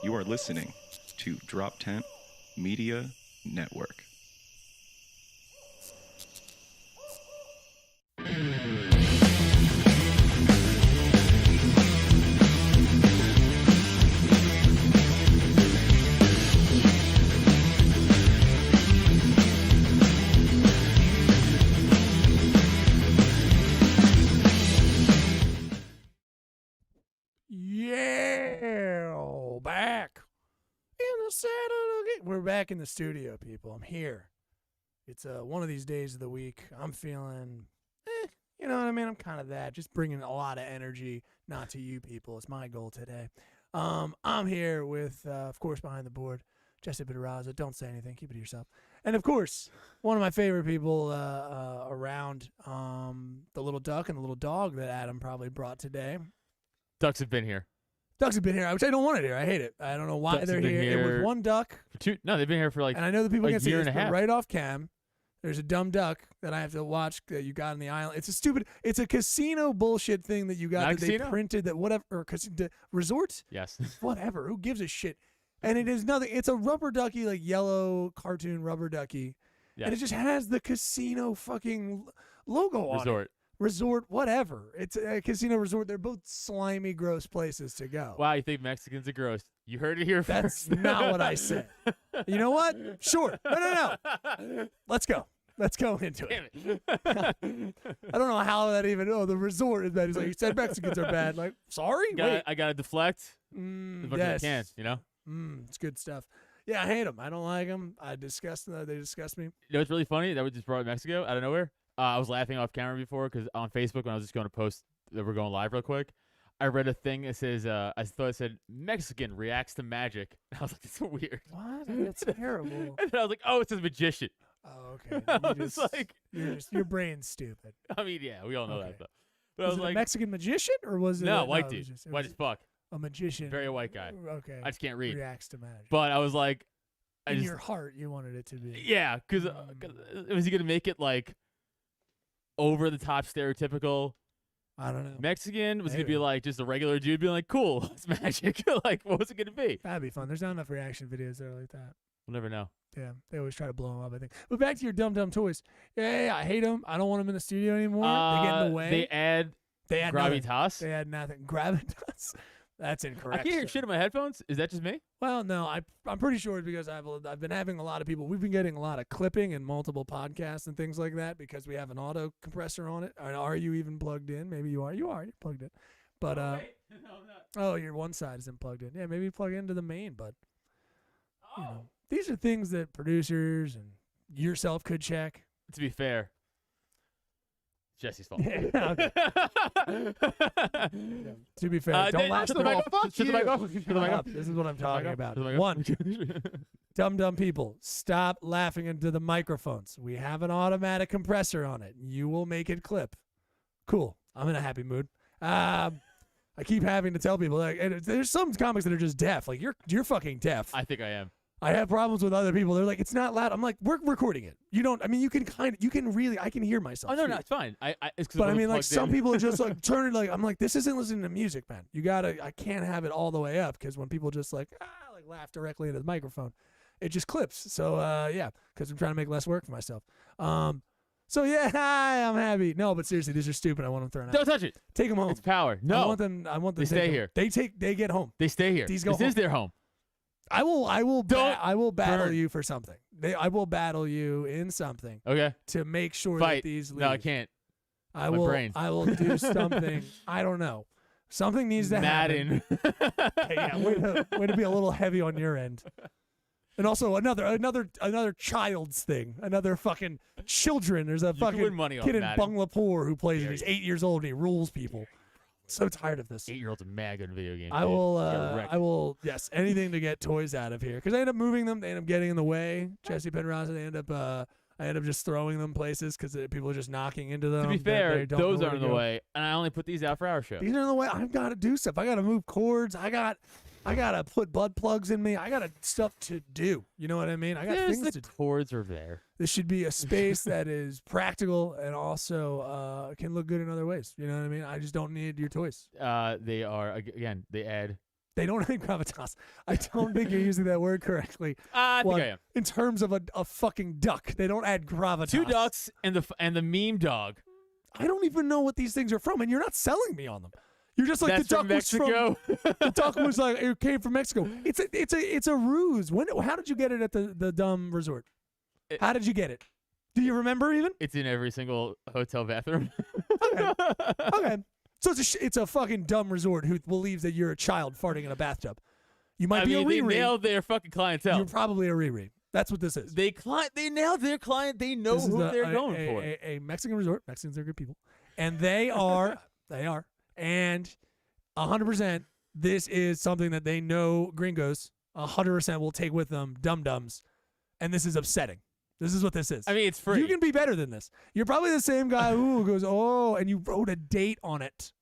You are listening to Drop Tent Media Network. Yeah, back in the saddle again. We're back in the studio, people. I'm here. It's one of these days of the week. I'm feeling, you know what I mean? I'm kind of that. Just bringing a lot of energy, not to you people. It's my goal today. I'm here with, of course, behind the board, Jesse Pederaza. Don't say anything. Keep it to yourself. And, of course, one of my favorite people around, the little duck and the little dog that Adam probably brought today. Ducks have been here. Ducks have been here, which I don't want it here. I hate it. I don't know why Ducks they're have been here. It here was one duck. No, they've been here for like And I know the people a can't see year this, and a but half. right off cam, there's a dumb duck that I have to watch that you got in the island. It's a casino bullshit thing that you got Not a that they casino? printed that whatever, or resort, Yes. whatever. Who gives a shit? And it is nothing. It's a rubber ducky, like yellow cartoon rubber ducky. Yes. And it just has the casino fucking logo on it. Resort, whatever. It's a casino resort. They're both slimy, gross places to go. Wow, you think Mexicans are gross? You heard it here That's first. not what I said. You know what? Sure. No. Let's go. Let's go into it. Damn it. I don't know how that even. Oh, the resort is bad. He's like, you said Mexicans are bad. Like, sorry. Wait. I gotta deflect as much as I Yes. can, you know? It's good stuff. Yeah, I hate them. I don't like them. I disgust them. They disgust me. You know what's really funny? That we just brought up Mexico out of nowhere. I was laughing off camera before because on Facebook when I was just going to post that we're going live real quick, I read a thing that says, I thought it said, Mexican reacts to magic. And I was like, that's so weird. What? That's terrible. And then I was like, oh, it says magician. Oh, okay. I was like, your brain's stupid. I mean, yeah, we all know Okay. that stuff. But I Was was it a like, Mexican magician or was it no, a, white it dude. was just- it White was as fuck. a magician? Very white guy. Okay. I just can't read. Reacts to magic. But I was like, In your heart, you wanted it to be. yeah, because was he going to make it like over the top stereotypical I don't know. Mexican? Was he going to be Maybe. like just a regular dude being like, cool, it's magic? Like, what was it going to be? That'd be fun. There's not enough reaction videos that are like that. We'll never know. Yeah, they always try to blow them up, I think. But back to your dumb toys. Yeah, I hate them. I don't want them in the studio anymore. They get in the way. They add nothing. gravitas. They had nothing. Gravitas. That's incorrect. I can't hear sir. shit in my headphones. Is that just me? Well, no, I'm pretty sure it's because I've been having a lot of people. We've been getting a lot of clipping and multiple podcasts and things like that because we have an auto compressor on it. Are you even plugged in? Maybe you are. You're plugged in. But No, I'm not. oh, your one side isn't plugged in. Yeah, maybe plug into the main. But you know, these are things that producers and yourself could check. To be fair, Jesse's fault. Yeah, okay. To be fair, don't laugh. Shut the mic off. Shut the mic off. Shut the mic off. This is what I'm talking about. Shut the mic off. One, dumb people, stop laughing into the microphones. We have an automatic compressor on it. You will make it clip. Cool. I'm in a happy mood. I keep having to tell people like, and there's some comics that are just deaf. Like you're fucking deaf. I think I am. I have problems with other people. They're like, it's not loud. I'm like, we're recording it. You don't. I mean, you can really. I can hear myself. Oh no, speak. it's fine. It's 'cause But I it mean, like wasn't some plugged in. people are just like turning like I'm like, this isn't listening to music, man. You gotta. I can't have it all the way up because when people just like laugh directly into the microphone, it just clips. So yeah, because I'm trying to make less work for myself. So yeah, I'm happy. No, but seriously, these are stupid. I want them thrown out. Don't touch it. Take them home. It's power. I No, want them. They to stay take 'em. here. They get home. they stay here. These go This home. is their home. I will battle burn. you for something. I will battle you in something Okay. to make sure Fight. that these leave. No, I can't. I My will. brain. I will do something. I don't know. Something needs to happen. Madden. Hey, yeah, way to be a little heavy on your end. And also another child's thing. Another fucking children. There's a You can fucking win money off kid in Madden. Bangladesh who plays it. Dare He's you. 8 years old and he rules people. So tired of this. 8-year-olds are mad good in video games. I dude. will. Get wrecked. I will. Yes, anything to get toys out of here because I end up moving them. They end up getting in the way. Jesse Penrose. They end up. I end up just throwing them places because people are just knocking into them. To be They fair, don't know those where are in to the go. way, and I only put these out for our show. These are in the way. I've got to do stuff. I got to move cords. I got to put butt plugs in me. I got stuff to do. You know what I mean? I got There's things the to do. cords are there. This should be a space that is practical and also can look good in other ways. You know what I mean? I just don't need your toys. They are again. They add They don't add gravitas. I don't think you're using that word correctly. I think I am. In terms of a fucking duck, they don't add gravitas. 2 ducks and the meme dog. I don't even know what these things are from, and you're not selling me on them. You're just like That's the duck from Mexico. was from. The duck was like it came from Mexico. It's a ruse. How did you get it at the dumb resort? How did you get it? Do you remember even? It's in every single hotel bathroom. Okay. So it's a fucking dumb resort who believes that you're a child farting in a bathtub. You might be a they Riri. nailed their fucking clientele. You're probably a Riri. That's what this is. They nailed their client. They know who they're going for. A Mexican resort. Mexicans are good people, and they are. And 100%, this is something that they know gringos 100% will take with them, dum-dums, and this is upsetting. This is what this is. I mean, it's free. You can be better than this. You're probably the same guy who goes, oh, and you wrote a date on it.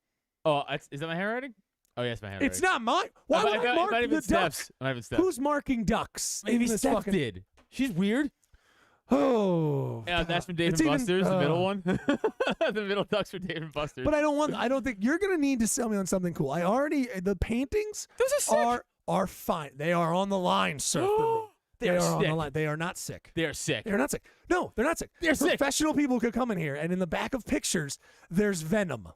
Oh, is that my handwriting? Oh, yes, my handwriting. It's not mine. Why would I mark the ducks? I haven't stepped. Who's marking ducks? Maybe in this Steph fucking... did. She's weird. Oh. Yeah, that's from Dave and Buster's, the middle one. The middle ducks from Dave and Buster's. But I don't think you're going to need to sell me on something cool. The paintings Those are are fine. They are on the line, sir. For me. They are on the line. They are not sick. They are sick. They're not sick. No, they're not sick. They're sick. Professional people could come in here, and in the back of pictures, there's venom.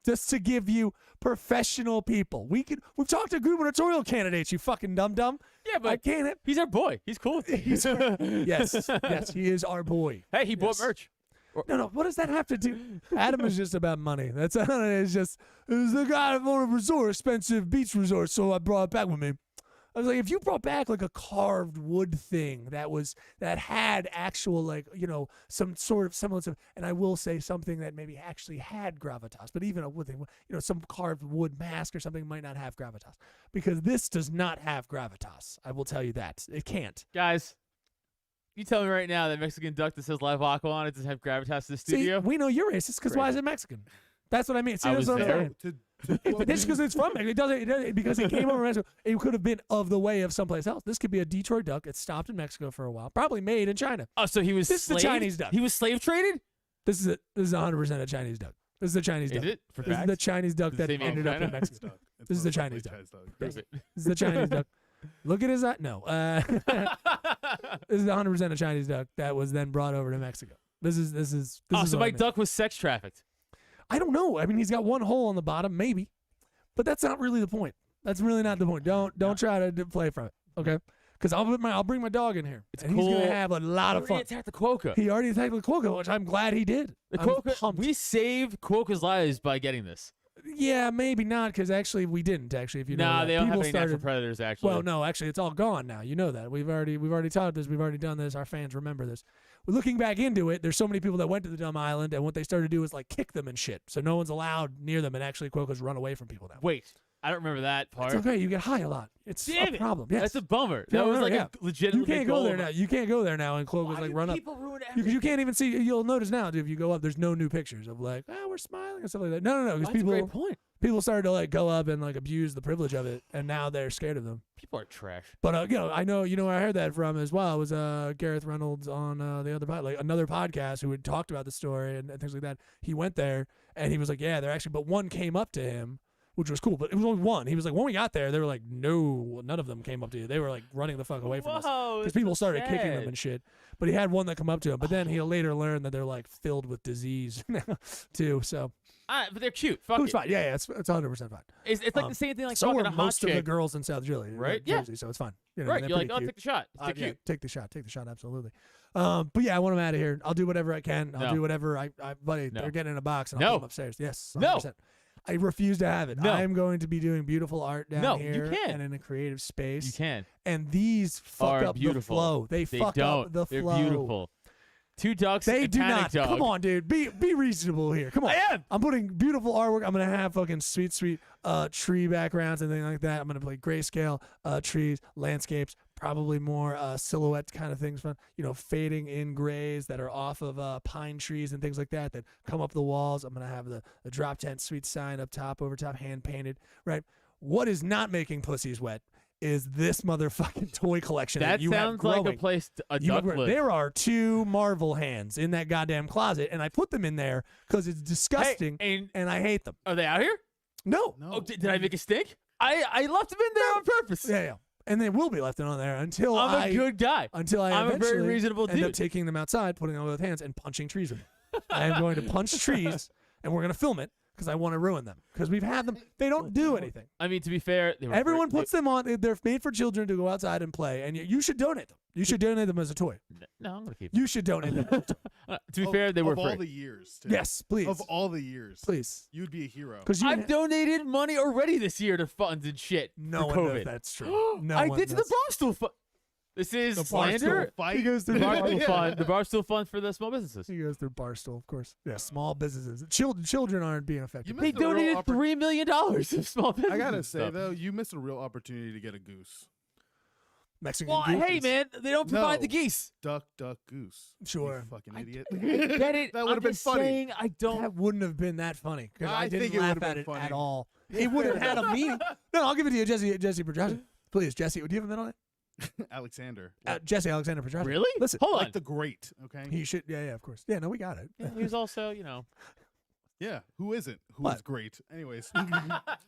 Just to give you professional people. We've talked to gubernatorial candidates, you fucking dum-dum. Yeah, but I can't. He's our boy. He's cool. Yes, he is our boy. Hey, he bought merch. No, what does that have to do? Adam is just about money. That's it's the guy that owned a resort, expensive beach resort, so I brought it back with me. I was like, if you brought back like a carved wood thing that had actual some sort of semblance of, and I will say something that maybe actually had gravitas, but even a wood thing, some carved wood mask or something might not have gravitas, because this does not have gravitas. I will tell you that it can't. Guys, you tell me right now that Mexican duck that says Live Aqua on it doesn't have gravitas in the studio? See, we know you're racist because why is it Mexican? That's what I mean. See, I that's was what I'm there. saying. It's because it's from Mexico. It doesn't because it came over Mexico. It could have been of the way of someplace else. This could be a Detroit duck. It stopped in Mexico for a while. Probably made in China. Oh, so he was This is the Chinese duck. He was slave traded? This is 100% a Chinese duck. This is the Chinese duck. Is it? For This is facts? the Chinese duck that Does it say ended up in China? Mexico. This is the Chinese duck. Prove it. This is the Chinese duck. Look at his eye. No. This is 100% a Chinese duck that was then brought over to Mexico. This is So what I my mean. duck was sex trafficked. I don't know. I mean, he's got one hole on the bottom, maybe, but that's not really the point. That's really not the point. Don't try to play from it, okay? Because I'll bring my dog in here, and cool. he's gonna have a lot of He fun. attacked the quokka. He already attacked the quokka, which I'm glad he did. The I'm quokka. pumped. We saved quokka's lives by getting this. Yeah, maybe not, because actually we didn't. Actually, if you know Nah, that. they don't have People any natural started. predators actually. Well, no, actually, it's all gone now. You know that. We've already taught this. We've already done this. Our fans remember this. We're looking back into it. There's so many people that went to the dumb island, and what they started to do is like kick them and shit. So no one's allowed near them, and actually quokkas run away from people now. Wait, I don't remember that part. It's okay. You get high a lot. It's Damn a it. problem. Yes. That's a bummer. Yeah, That was like yeah. a legitimate You can't go goal there of now. mine. You can't go there now, and quokkas Why like do run up. people ruin Because everything? you can't even see. You'll notice now if you go up, there's no new pictures of like, we're smiling and stuff like that. No, because That's a people great point. people started to like go up and like abuse the privilege of it, and now they're scared of them. People are trash. But I know where I heard that from as well. It was Gareth Reynolds on the other another podcast who had talked about the story and things like that. He went there and he was like, yeah, they're actually, but one came up to him, which was cool, but it was only one. He was like, when we got there, they were like, no, none of them came up to you. They were like running the fuck away from us because people started kicking them and shit. But he had one that come up to him. But then he later learned that they're like filled with disease too. So. But they're cute. Fuck Who's it. fine? Yeah, it's 100% fine. It's like the same thing like so fucking are a hot most of the chick. girls in South Jersey, Right? Jersey, so it's fine. You know, Right. they're You're like, pretty oh, take the shot. It's yeah, cute. take the shot, absolutely. But yeah, I want them out of here. I'll do whatever I can. I'll No. do whatever buddy, No. they're getting in a box and No. I'll put them upstairs. Yes, 100%. No. I refuse to have it. No. I'm going to be doing beautiful art down No, you here can't. and in a creative space. You can. And these fuck Are up the beautiful. flow. They fuck don't. up the They're flow. beautiful. Two ducks They and do panic not. dog. Come on, dude. Be reasonable here. Come on. I am. I'm putting beautiful artwork. I'm gonna have fucking sweet tree backgrounds and things like that. I'm gonna play grayscale trees, landscapes, probably more silhouette kind of things, fun. Fading in grays that are off of pine trees and things like that come up the walls. I'm gonna have the drop tent sweet sign up top, over top, hand painted. Right. What is not making pussies wet is this motherfucking toy collection that you sounds have like growing. a place a duck lives. There are 2 Marvel hands in that goddamn closet, and I put them in there because it's disgusting, Hey, and I hate them. are they out here? No. Oh, did I make a stink? I left him in there on purpose. Yeah. And they will be left on there until I'm a good guy. Until I I'm a eventually very reasonable end up dude. taking them outside, putting them on both hands, and punching trees with them. I am going to punch trees, and we're going to film it because I want to ruin them. Because we've had them. They don't do anything. I mean, to be fair, they were Everyone puts them on. They're made for children to go outside and play, and you should donate them. You should donate them as a toy. No, I'm gonna keep them. You should donate them. To be fair, they were of free. all the years. Too. Yes, please. Of all the years, Please. you'd be a hero. Because I've donated money already this year to funds and shit. no for one COVID. knows that's true. No I one did to the knows. Barstool Fund. This is The slander. Barstool fight. He goes The through Barstool Fund. The Barstool Fund for the small businesses. He goes through Barstool, of course. Yeah, small businesses. Children aren't being affected. You They missed a real donated $3 million to small businesses. I gotta and say stuff. though, you missed a real opportunity to get a goose. Mexican Well, goose hey is- man, they don't provide No. the geese. Duck, goose. Sure. You fucking idiot. Get it? That would've I'm been just funny. Saying I don't. That wouldn't have been that funny because I I didn't think it laugh would've at been it funny. at all. It would have had a meaning. No, I'll give it to you, Jesse Pedraza. Please, Jesse. Do you have a middle name? Alexander. Jesse Alexander Pedraza. Really? Listen, Hold Like on. the great, okay? he should. Yeah, of course. Yeah, no, we got it. Yeah, he was also, you know. Yeah, who isn't? Who What? is great? Anyways.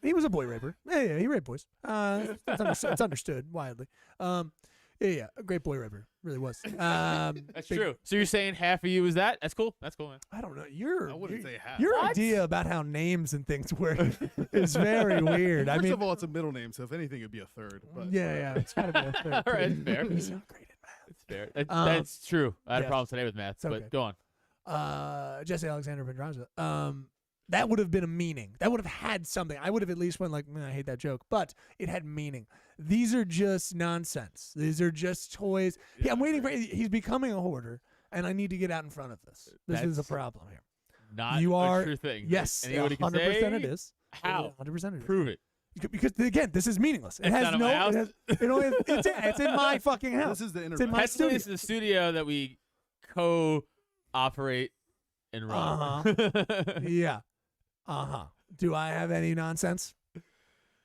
He was a boy raper. Yeah, he raped boys. It's understood widely. Yeah, a great boy raper, really was. That's true. So you're saying half of you is that? That's cool. That's cool, man. I don't know. I wouldn't say half. Your What? idea about how names and things work is very weird. I First mean, of all, it's a middle name, so if anything, it'd be a third. But yeah, it's gotta be a third. All right, that's fair. He's not great at math. That's fair. That's true. I had yes. a problem today with math, It's okay. but go on. Jesse Alexander Pedraza. That would have been a meaning. That would have had something. I would have at least went like, I hate that joke, but it had meaning. These are just nonsense. These are just toys. I'm waiting for. He's becoming a hoarder, and I need to get out in front of this. This is a That's problem here. Not You are a true thing. Yes, Anybody can 100% say it is. how? 100% it is. Prove it. Because again, this is meaningless. It It's has not in no. my house? It has, it only has, it's in my fucking house. this is the It's in internet. my Technically, studio. this is the studio that we co-operate and run. Yeah. Do I have any nonsense?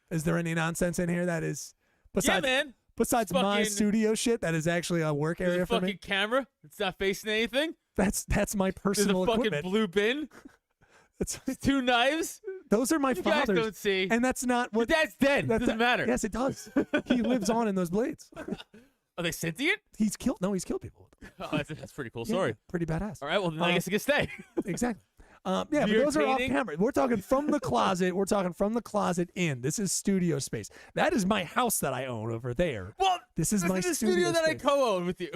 Is there any nonsense in here that is Yeah, besides man. besides my fucking- studio shit that is actually a work There's area a for fucking me? camera. It's not facing anything. That's my There's personal a fucking equipment. blue bin. That's, Two knives. those are my You guys father's. don't see. And that's not Your what dad's dead. that's Doesn't matter. Yes, it does. He lives on in those blades. Are they sentient? He's killed people. with them. Oh, that's pretty cool. Yeah, Sorry. pretty badass. All right. Well, then I guess I can stay. Exactly. Yeah, but You're those are off painting? camera. We're talking from the closet. We're talking from the closet in. This is studio space. That is my house that I own over there. Well, This is my the studio that I space. co-own with you.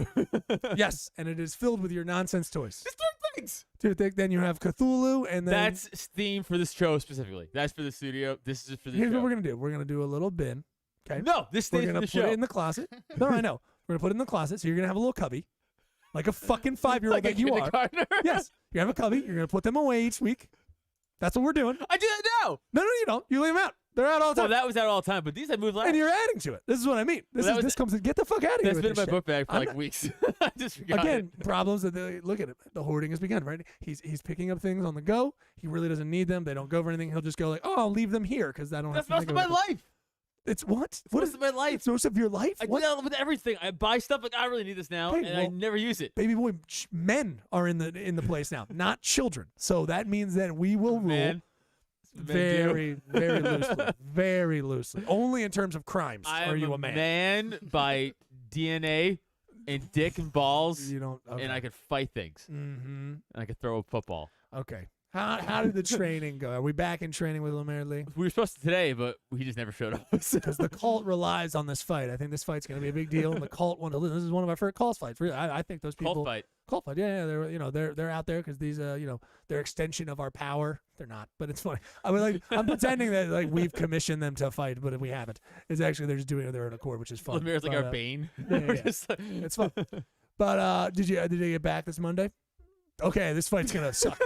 Yes, and it is filled with your nonsense toys. It's three things. Dude, then you have Cthulhu, and then That's theme for this show specifically. That's for the studio. This is for the here's show. what we're gonna do. We're gonna do a little bin. Okay. No, this We're stays for gonna the put show. it in the closet. No, I know. We're gonna put it in the closet. So you're gonna have a little cubby, like a fucking 5-year-old like a that you are. kindergartner. Yes, you have a cubby. You're gonna put them away each week. That's what we're doing. I do that now. No, you don't. You leave them out. They're out all the Well, time. that was out all the time, but these I moved last. And you're adding to it. This is what I mean. Well, that was- This comes. Get the fuck out of here. That's with been in this my shit. book bag for I'm like not- weeks. I just forgot Again, it. problems that they look at it. The hoarding has begun, right? He's picking up things on the go. He really doesn't need them. They don't go for anything. He'll just go like, oh, I'll leave them here because I don't That's have most to of think my about it. life. It's what? It's What most is of my life. It's most of your life? I do What? that with everything. I buy stuff like I really need this now, Okay, and I well- never use it. Baby boy, men are in the place now, not children. So that means that we will rule Man, very, very loosely, very loosely. Only in terms of crimes I are am you a a man. man by DNA and dick and balls, You don't. Okay. and I could fight things, Mm-hmm. and I could throw a football. Okay. How did the training go? Are we back in training with Lemare Lee? We were supposed to today, but he just never showed up. Because the cult relies on this fight. I think this fight's going to be a big deal. And the cult want to lose. This is one of our first cult fights. Really, I think those people. Cult fight. Cult fight. Yeah. They're out there because these they're extension of our power. They're not, but it's funny. I'm pretending that like we've commissioned them to fight, but we haven't. It's actually they're just doing it their own accord, which is fun. Lemire's like But, our bane. yeah, We're yeah. just like- It's fun. But did you get back this Monday? Okay, this fight's gonna suck.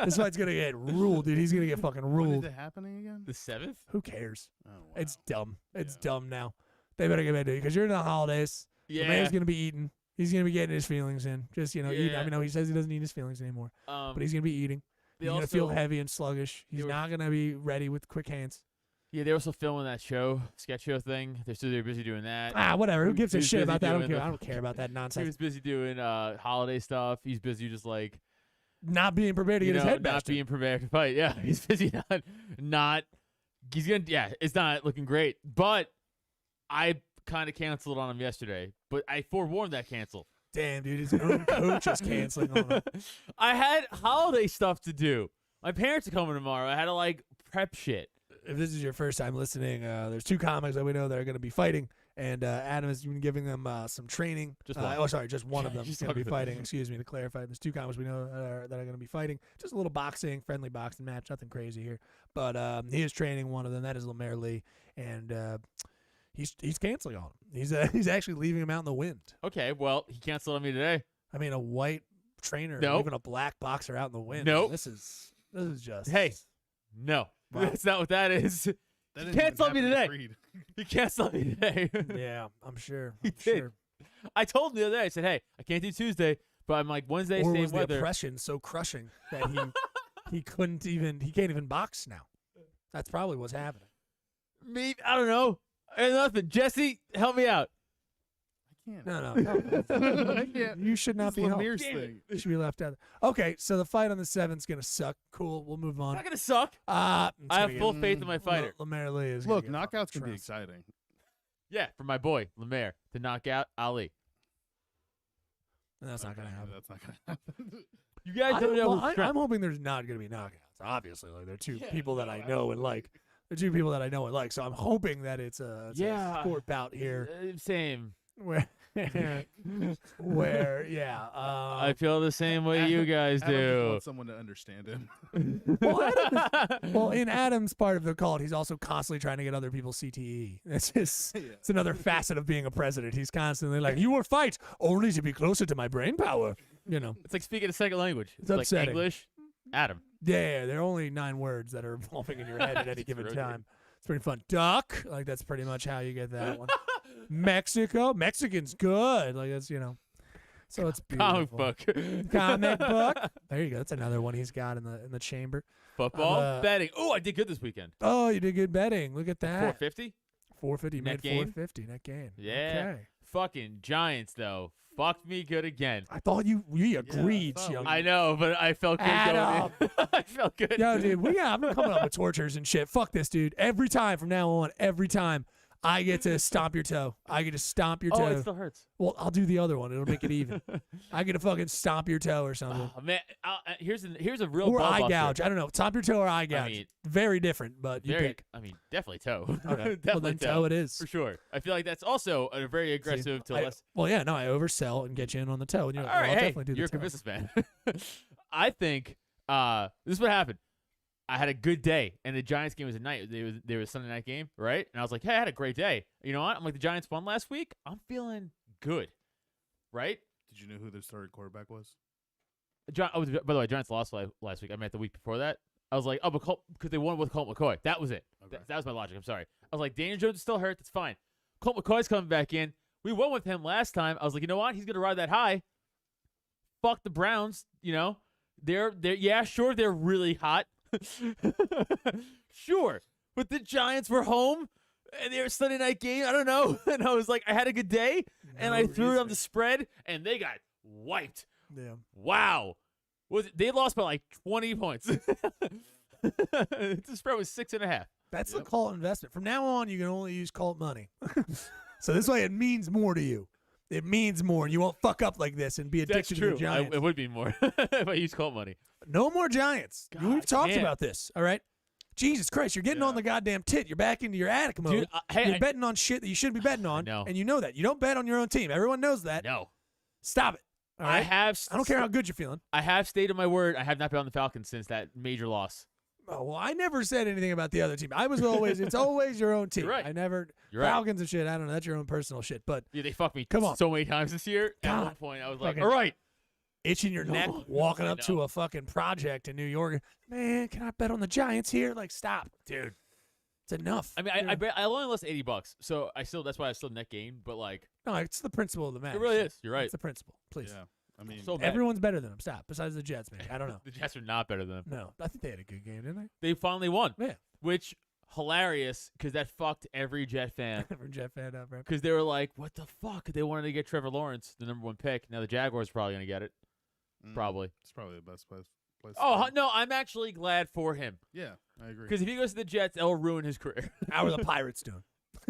This fight's gonna get ruled, dude. He's gonna get fucking When ruled. is it happening again? the 7th? Who cares? Oh, wow. It's dumb. It's Yeah. dumb now. They better get ready because you're in the holidays. The Yeah. man's gonna be eating. He's gonna be getting his feelings in. Just eating. Yeah. I mean, no, he says he doesn't eat his feelings anymore, but he's gonna be eating. they He's gonna feel also- heavy and sluggish. He's they were- not gonna be ready with quick hands. Yeah, they're also filming that sketch show thing. They're busy doing that. Whatever. Who gives a He's shit busy about that? I don't doing care. the- I don't care about that He nonsense. was busy doing holiday stuff. He's busy just like Not being prepared to you get his know, head not bashed in. being prepared to fight. Yeah, he's busy not He's gonna. Yeah, it's not looking great. But I kind of canceled on him yesterday. But I forewarned that cancel. Damn, dude, his own coach is canceling on him. I had holiday stuff to do. My parents are coming tomorrow. I had to like prep shit. If this is your first time listening, there's 2 comics that we know that are going to be fighting, and Adam has been giving them some training. Just one. Just one of them is going to be fighting. Excuse me, to clarify. There's 2 comics we know that are going to be fighting. Just a little boxing, friendly boxing match, nothing crazy here. But he is training one of them. That is Lemaire Lee, and he's canceling on him. He's actually leaving him out in the wind. Okay, well, he canceled on me today. I mean, a white trainer Nope. leaving a black boxer out in the wind. Nope. This is just No, Wow. that's not what that is. That He didn't canceled even me happen today. to Creed. He canceled me today. Yeah, I'm sure. He I'm did. sure. I told him the other day. I said, "Hey, I can't do Tuesday, but I'm like Wednesday, Or same was the weather." oppression so crushing that he can't even box now? That's probably what's happening. Me, I don't know. Nothing. Jesse, help me out. I can't. No. I can't. You should not It's be helped. Lemire's Damn it. thing. You should be left out. Okay, so the fight on the 7th is gonna suck. Cool. We'll move It's on. not gonna suck. It's I gonna have get- full faith in my fighter. Lemaire Lee is Look, gonna get knockouts can be trounced. exciting. Yeah, for my boy Lemaire to knock out Ali. That's not gonna Okay, happen. That's not gonna happen. You guys don't know. who's I'm hoping there's not gonna be knockouts. Obviously, like they're 2 Yeah, people that no, I know and like. They're 2 people that I know and like. So I'm hoping that it's a sport bout here. Same. Where I feel the same way you guys Adam just do. wants someone to understand him. well, in Adam's part of the cult, he's also constantly trying to get other people CTE. It's another facet of being a president. He's constantly like, "You will fight only to be closer to my brain power." You know, It's like speaking a second language. It's like upsetting. English. Adam. yeah, there are only 9 words that are evolving in your head at any Just given rotate. time. It's pretty fun. Duck, like that's pretty much how you get that one. Mexico, Mexican's good. Like that's so it's Comic beautiful. book. Comic book. There you go. That's another one he's got in the chamber. Football. Betting. Oh, I did good this weekend. Oh, you did good betting. Look at that. 450. 450. Net Made gain? 450 net gain. Yeah. Okay. Fucking Giants though. Fucked me good again. I thought we agreed, thought young. I know, but I felt good Adam. going in. I felt good. Yo, dude, I'm coming up with tortures and shit. Fuck this, dude. Every time from now on, every time I get to stomp your toe. I get to stomp your toe. Oh, it still hurts. Well, I'll do the other one. It'll make it even. I get to fucking stomp your toe or something. Oh, man, here's a real Or ball eye buster. gouge. I don't know. Stomp your toe or eye gouge. mean, Very different, but you Very, pick. I mean, definitely toe. Okay. definitely Well, then toe it is. for sure. I feel like that's also a very aggressive to less. Well, yeah, no, I oversell and get you in on the toe. And you're like, All well, right, I'll hey, definitely do you're a the toe. businessman. I think this is what happened. I had a good day, and the Giants game was at night. They were a Sunday night game, right? And I was like, hey, I had a great day. You know what? I'm like, the Giants won last week. I'm feeling good, right? Did you know who their starting quarterback was? By the way, Giants lost last week. I meant the week before that. I was like, oh, because they won with Colt McCoy. That was it. Okay. That was my logic. I'm sorry. I was like, Daniel Jones is still hurt. That's fine. Colt McCoy's coming back in. We won with him last time. I was like, you know what? He's gonna ride that high. Fuck the Browns. You know, they're sure they're really hot. Sure, but the Giants were home and they were Sunday night game. I don't know, and I was like, I had a good day, and I threw it on the spread, and they got wiped. Yeah. Wow, they lost by like 20 points. The spread was 6.5. That's the cult investment. From now on, you can only use cult money. So this way, it means more to you. It means more. You won't fuck up like this and be That's addicted to true. the Giants. It would be more if I used call money. No more Giants. God We've talked damn. about this, all right? Jesus Christ, you're getting on the goddamn tit. You're back into your attic mode. Dude, hey, you're betting on shit that you shouldn't be betting on, know. and you know that. You don't bet on your own team. Everyone knows that. No, Stop it. All right? I don't care how good you're feeling. I have stated my word. I have not bet on the Falcons since that major loss. Oh, well, I never said anything about the other team. I was always, it's always your own team. You're right. I never, You're right. Falcons and shit, I don't know. That's your own personal shit. But Yeah, they fucked me Come on. so many times this year. At God. one point, I was like, Fucking- all right. itching your neck, walking I up to know. a fucking project in New York. Man, can I bet on the Giants here? Like, stop, dude. It's enough. I mean, I only lost $80, so that's why I still net gained. But like, no, it's the principle of the match. it really is. You're right. It's the principle. Please. Yeah. I mean, So bad. Everyone's better than them. Stop. Besides the Jets, maybe. I don't know. The Jets are not better than them. No, I think they had a good game, didn't They finally won, they? Yeah. which hilarious because that fucked every Jet fan. For Jet fan up, bro. Because they were like, what the fuck? They wanted to get Trevor Lawrence, the #1 pick. Now the Jaguars are probably going to get it. Probably. It's probably the best place. Place Oh to- no, I'm actually glad for him yeah, I agree. because if he goes to the Jets, it'll ruin his career. How are the Pirates doing?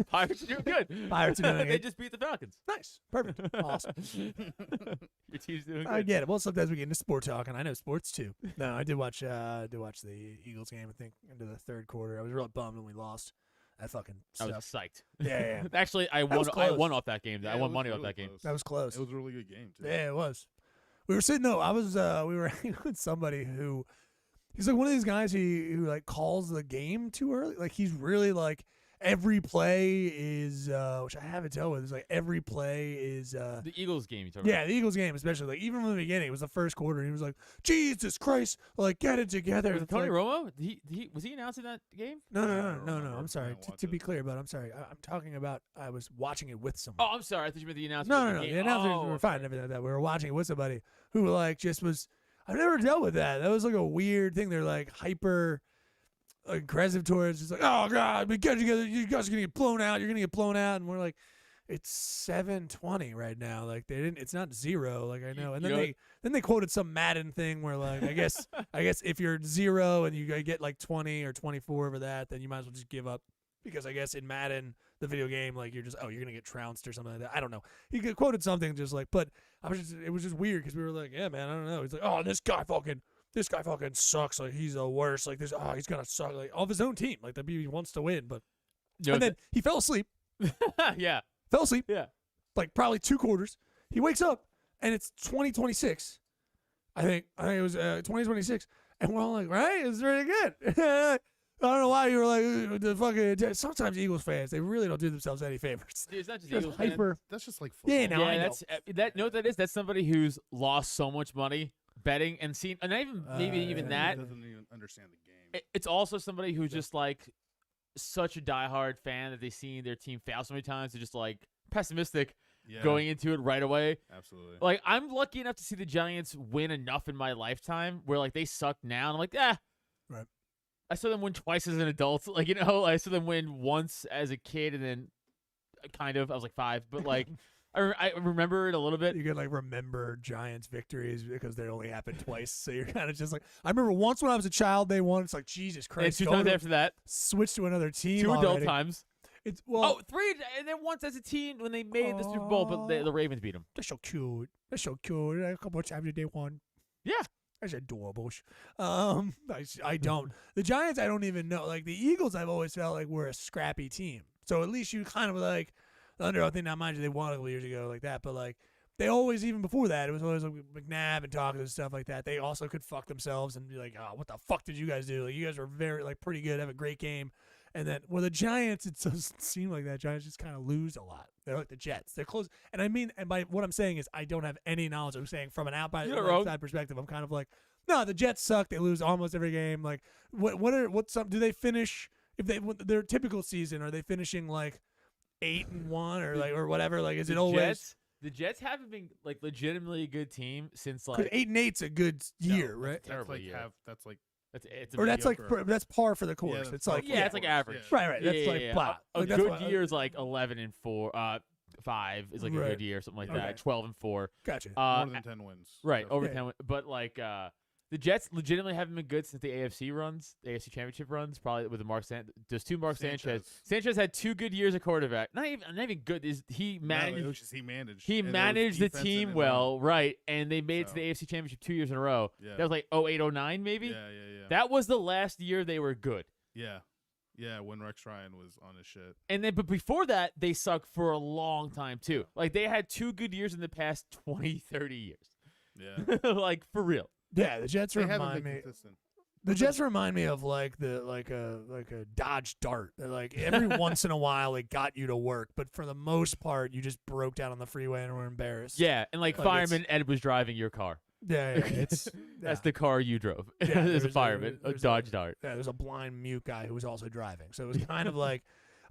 Pirates are doing good. Pirates are doing They good. just beat the Falcons. Nice. Perfect. Awesome. Your team's doing good. I get it. Well, sometimes we get into sport talk, and I know sports too. No, I did watch the Eagles game. I think into the third quarter. I was real bummed when we lost. That fucking I was sucked. psyched. Yeah. Actually, I was won. I close. won off that game. Yeah, I it won was money off really that game. close. That was close. It was a really good game too. Yeah, it was. We were sitting. No, I was. We were hanging with somebody who, he's like one of these guys who like calls the game too early. Like he's really like every play is, which I haven't dealt with. It's like every play is. The Eagles game you talking Yeah, the Eagles game especially. Like even from the beginning, it was the first quarter. And he was like, "Jesus Christ! Like get it together." about? Was it It's Tony like, Romo? Was he announcing that game? No. I don't remember. I'm sorry. I didn't To watch be it. clear, but I'm sorry. I'm talking about. I was watching it with someone. Oh, I'm sorry. I thought you meant the announcement. No. of the game. The announcers Oh, were fine and everything like that. We were watching it with somebody who like just was. I've never dealt with that. That was like a weird thing. They're like hyper aggressive towards. It's like, oh god, we get together. You guys are gonna get blown out. You're gonna get blown out. And we're like, it's 7:20 right now. Like they didn't. It's not 0. Like I know. And You then know then they quoted some Madden thing where like I guess if you're 0 and you get like 20 or 24 over that, then you might as well just give up. Because I guess in Madden, the video game, like you're gonna get trounced or something like that. I don't know. He quoted something just like, but it was just weird because we were like, yeah, man, I don't know. He's like, oh, this guy fucking sucks. Like he's the worst. Like he's gonna suck. Like of his own team. Like he wants to win, but No, and then he fell asleep. yeah. Yeah. Like probably 2 quarters. He wakes up and it's 2026. I think it was 2026, and we're all like, right, it's really good. I don't know why you were like the fucking. Sometimes Eagles fans, they really don't do themselves any favors. Dude, it's not just Just Eagles fans. hyper. That's just like football. Yeah, no, I know. that's that. Know what that is? That's somebody who's lost so much money betting and seen, and not even maybe even yeah, that. Doesn't even understand the game. It's also somebody who's just like such a diehard fan that they've seen their team fail so many times. They're just like pessimistic Yeah, going into it right away. absolutely. Like I'm lucky enough to see the Giants win enough in my lifetime where like they suck now. And I'm like, Right. I saw them win twice as an adult. Like I saw them win once as a kid, and then kind of I was like 5, but like I remember it a little bit. You could like remember Giants victories because they only happened twice. So you're kind of just like, I remember once when I was a child, they won. It's like Jesus And Christ. 2 go times to- after that, switch to another team. 2 adult already. times. It's well, Oh, 3, and then once as a teen when they made the Super Bowl, but the Ravens beat them. They're so cute. A couple of times they won. Yeah. That's adorable. I don't. The Giants, I don't even know. Like the Eagles, I've always felt like we're a scrappy team. So at least you kind of like the underdog thing. Now, mind you, they won a couple years ago like that, but like they always, even before that, it was always like McNabb and Dawkins and stuff like that. They also could fuck themselves and be like, oh, what the fuck did you guys do? Like you guys were very like pretty good, have a great game. And then, well, the Giants, it doesn't seem like that. Giants just kind of lose a lot. They're like the Jets. They're close. And I mean, and by what I'm saying is, I don't have any knowledge. I'm saying from an outside perspective, I'm kind of like, no, the Jets suck. They lose almost every game. Like, do they finish if their typical season? Are they finishing like 8-1 or like or whatever? Like, is it always? The Jets haven't been like legitimately a good team since Because like 8-8's a good year, No, right? that's terrible That's like year. that's like it's Or that's like mediocre. that's par for the course. that's It's par like for yeah, the it's like course, average. yeah. right. That's like yeah. flat. A Like, that's good what- year is like 11-4. 5 is like a Right. good year, something like Okay. that. 12-4. Gotcha. more than 10 wins. Right, So- over Yeah. 10. But like the Jets legitimately haven't been good since the AFC runs, the AFC Championship runs. Probably with the there's 2 Mark Sanchez. Sanchez had 2 good years at quarterback. Not even good. He No, managed. it was just he managed. He and there was managed the defense in team it, well, right? And they made it to So. the AFC Championship 2 years in a row. Yeah. That was like 08-09 maybe. Yeah. That was the last year they were good. Yeah, when Rex Ryan was on his shit. And then, but before that, they sucked for a long time too. Like they had 2 good years in the past 20, 30 years. Yeah. Like for real. Yeah, the Jets They haven't remind been me. consistent. The Jets remind me of like a Dodge Dart. They're like every once in a while it got you to work, but for the most part you just broke down on the freeway and were embarrassed. Yeah, and like Like, fireman Ed was driving your car. yeah. It's That's the car you drove Yeah, as there's a fireman, a there's Dodge Dart. yeah. There's a blind mute guy who was also driving, so it was kind of like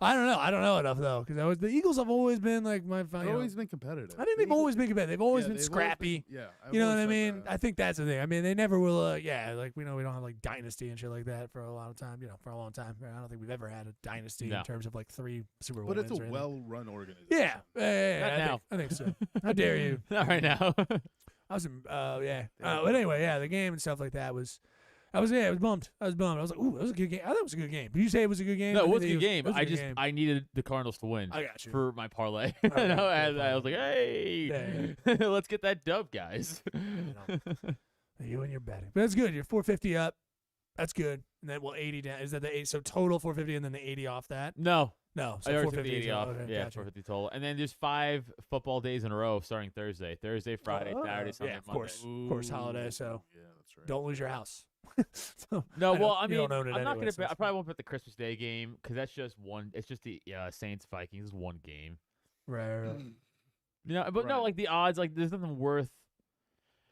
I don't know enough though because the Eagles have always been like my. They've always been competitive. I think they've always been competitive. They've always Yeah, been they've scrappy. I've You know what always I said mean? that. I think that's the thing. I mean, they never will. Like we know we don't have like dynasty and shit like that for a lot of time. For a long time. I don't think we've ever had a dynasty No. in terms of like 3 Super Bowl But it's wins a or anything. well-run organization. Yeah, Not I now. think so. How dare you? Not right now. I was in, yeah. But anyway, yeah, the game and stuff like that was. I was bummed. I was like, ooh, that was a good game. I thought it was a good game. Did you say it was a good game? No, it was I a think good game. it was a good game. I needed the Cardinals to win. I got you. For my parlay. Okay, And good I was like, hey, let's get that dub, guys. You and your betting. But that's good. You're 450 up. That's good. And then, 80 down. Is that the 8? So total 450 and then the 80 off that? No. No. So I already took 450 the 80 off. Okay, Yeah, gotcha. 450 total. And then there's 5 football days in a row starting Thursday. Thursday, Friday, Saturday, Sunday, yeah, of Monday. course. Of course, holiday. So Yeah, that's right. don't lose your house. So, No, I well, know I you mean, don't own it I'm not anyway, gonna. so I it's probably won't put the Christmas Day game because that's just one. It's just the Saints Vikings is one game. right. You know, but no, Right. like the odds, like there's nothing worth.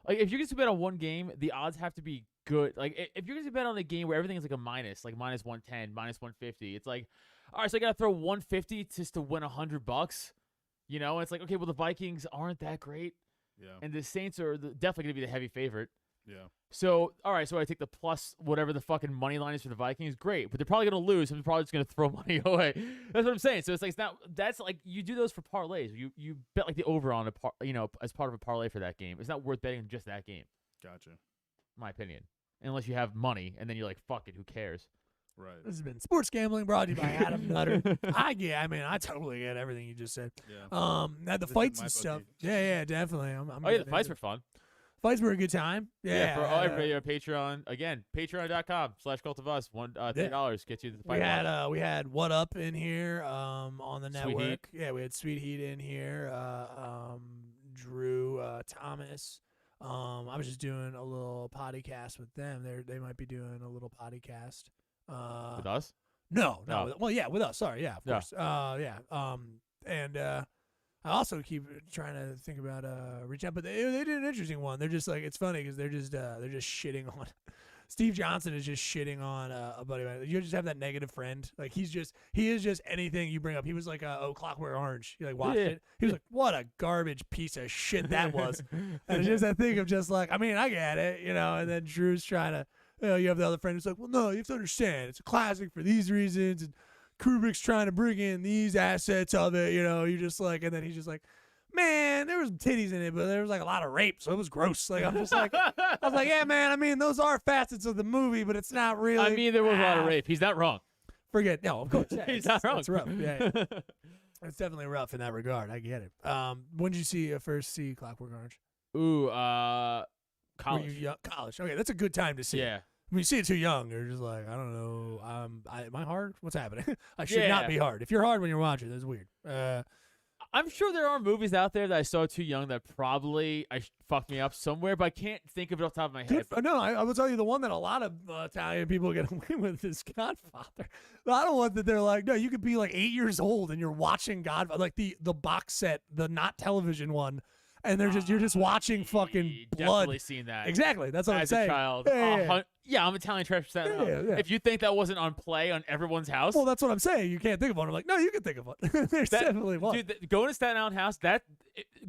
Like if you're gonna bet on one game, the odds have to be good. Like if you're gonna bet on a game where everything is like a minus, like minus 110, minus 150, it's like, all right, so I gotta throw 150 just to win $100. You know, it's like, okay, well the Vikings aren't that great, Yeah. and the Saints are definitely gonna be the heavy favorite. Yeah. So, all right, so I take the plus whatever the fucking money line is for the Vikings. Great, but they're probably gonna lose. I'm probably just gonna throw money away. That's what I'm saying. So it's like it's not. That's like you do those for parlays. You bet like the over on as part of a parlay for that game. It's not worth betting on just that game, Gotcha. in my opinion. Unless you have money and then you're like, fuck it, who cares? Right. This has been sports gambling brought to you by Adam Nutter. I totally get everything you just said. Yeah. Now the Visit fights my and stuff. bookie. Yeah, definitely. I'm Oh yeah, the getting fights into were fun. it. Fights were a good time. Yeah, For all everybody on Patreon, again, patreon.com/cult of us. $3 gets you the fight. we had What Up in here on the Sweet network. Heat. Yeah, we had Sweet Heat in here. Drew Thomas. I was just doing a little podcast with them. They might be doing a little podcast. With us? No. No. With us. Sorry, yeah, of Yeah. course. And I also keep trying to think about reaching out, but they did an interesting one. They're just like, it's funny because they're just shitting on. Steve Johnson is just shitting on a buddy of mine. You just have that negative friend. Like he is just anything you bring up. He was like, Clockwork Orange. You like watched it. He was like, what a garbage piece of shit that was. And it's just that thing of just like, I mean, I get it, And then Drew's trying to. You have the other friend who's like, well, no, you have to understand. It's a classic for these reasons. And Kubrick's trying to bring in these assets of it, You're just like, and then he's just like, man, there was titties in it, but there was like a lot of rape, so it was gross. Like, I'm just like, I was like, yeah, man, I mean, those are facets of the movie, but it's not really. I mean, there was a lot of rape. He's not wrong. Forget, no, of course. Yeah, He's not wrong. It's rough. Yeah. It's definitely rough in that regard. I get it. When did you first see Clockwork Orange? Ooh, Were college. you young? College. Okay, that's a good time to see it. Yeah. When you see it too young, you're just like, I don't know. Am I hard? What's happening? I should Yeah. not be hard. If you're hard when you're watching, that's weird. I'm sure there are movies out there that I saw too young that probably fucked me up somewhere, but I can't think of it off the top of my head. No, I will tell you the one that a lot of Italian people get away with is Godfather. A lot of ones that they're like, no, you could be like 8 years old and you're watching Godfather, like the box set, the not television one, and you're just watching fucking blood. Definitely seen that. Exactly, that's what I'm As saying. a child. Yeah. I'm Italian trash. Yeah. If you think that wasn't on play on everyone's house, Well, that's what I'm saying. You can't think of one. I'm like, no, you can think of one. There's definitely one. dude, going to Staten Island house,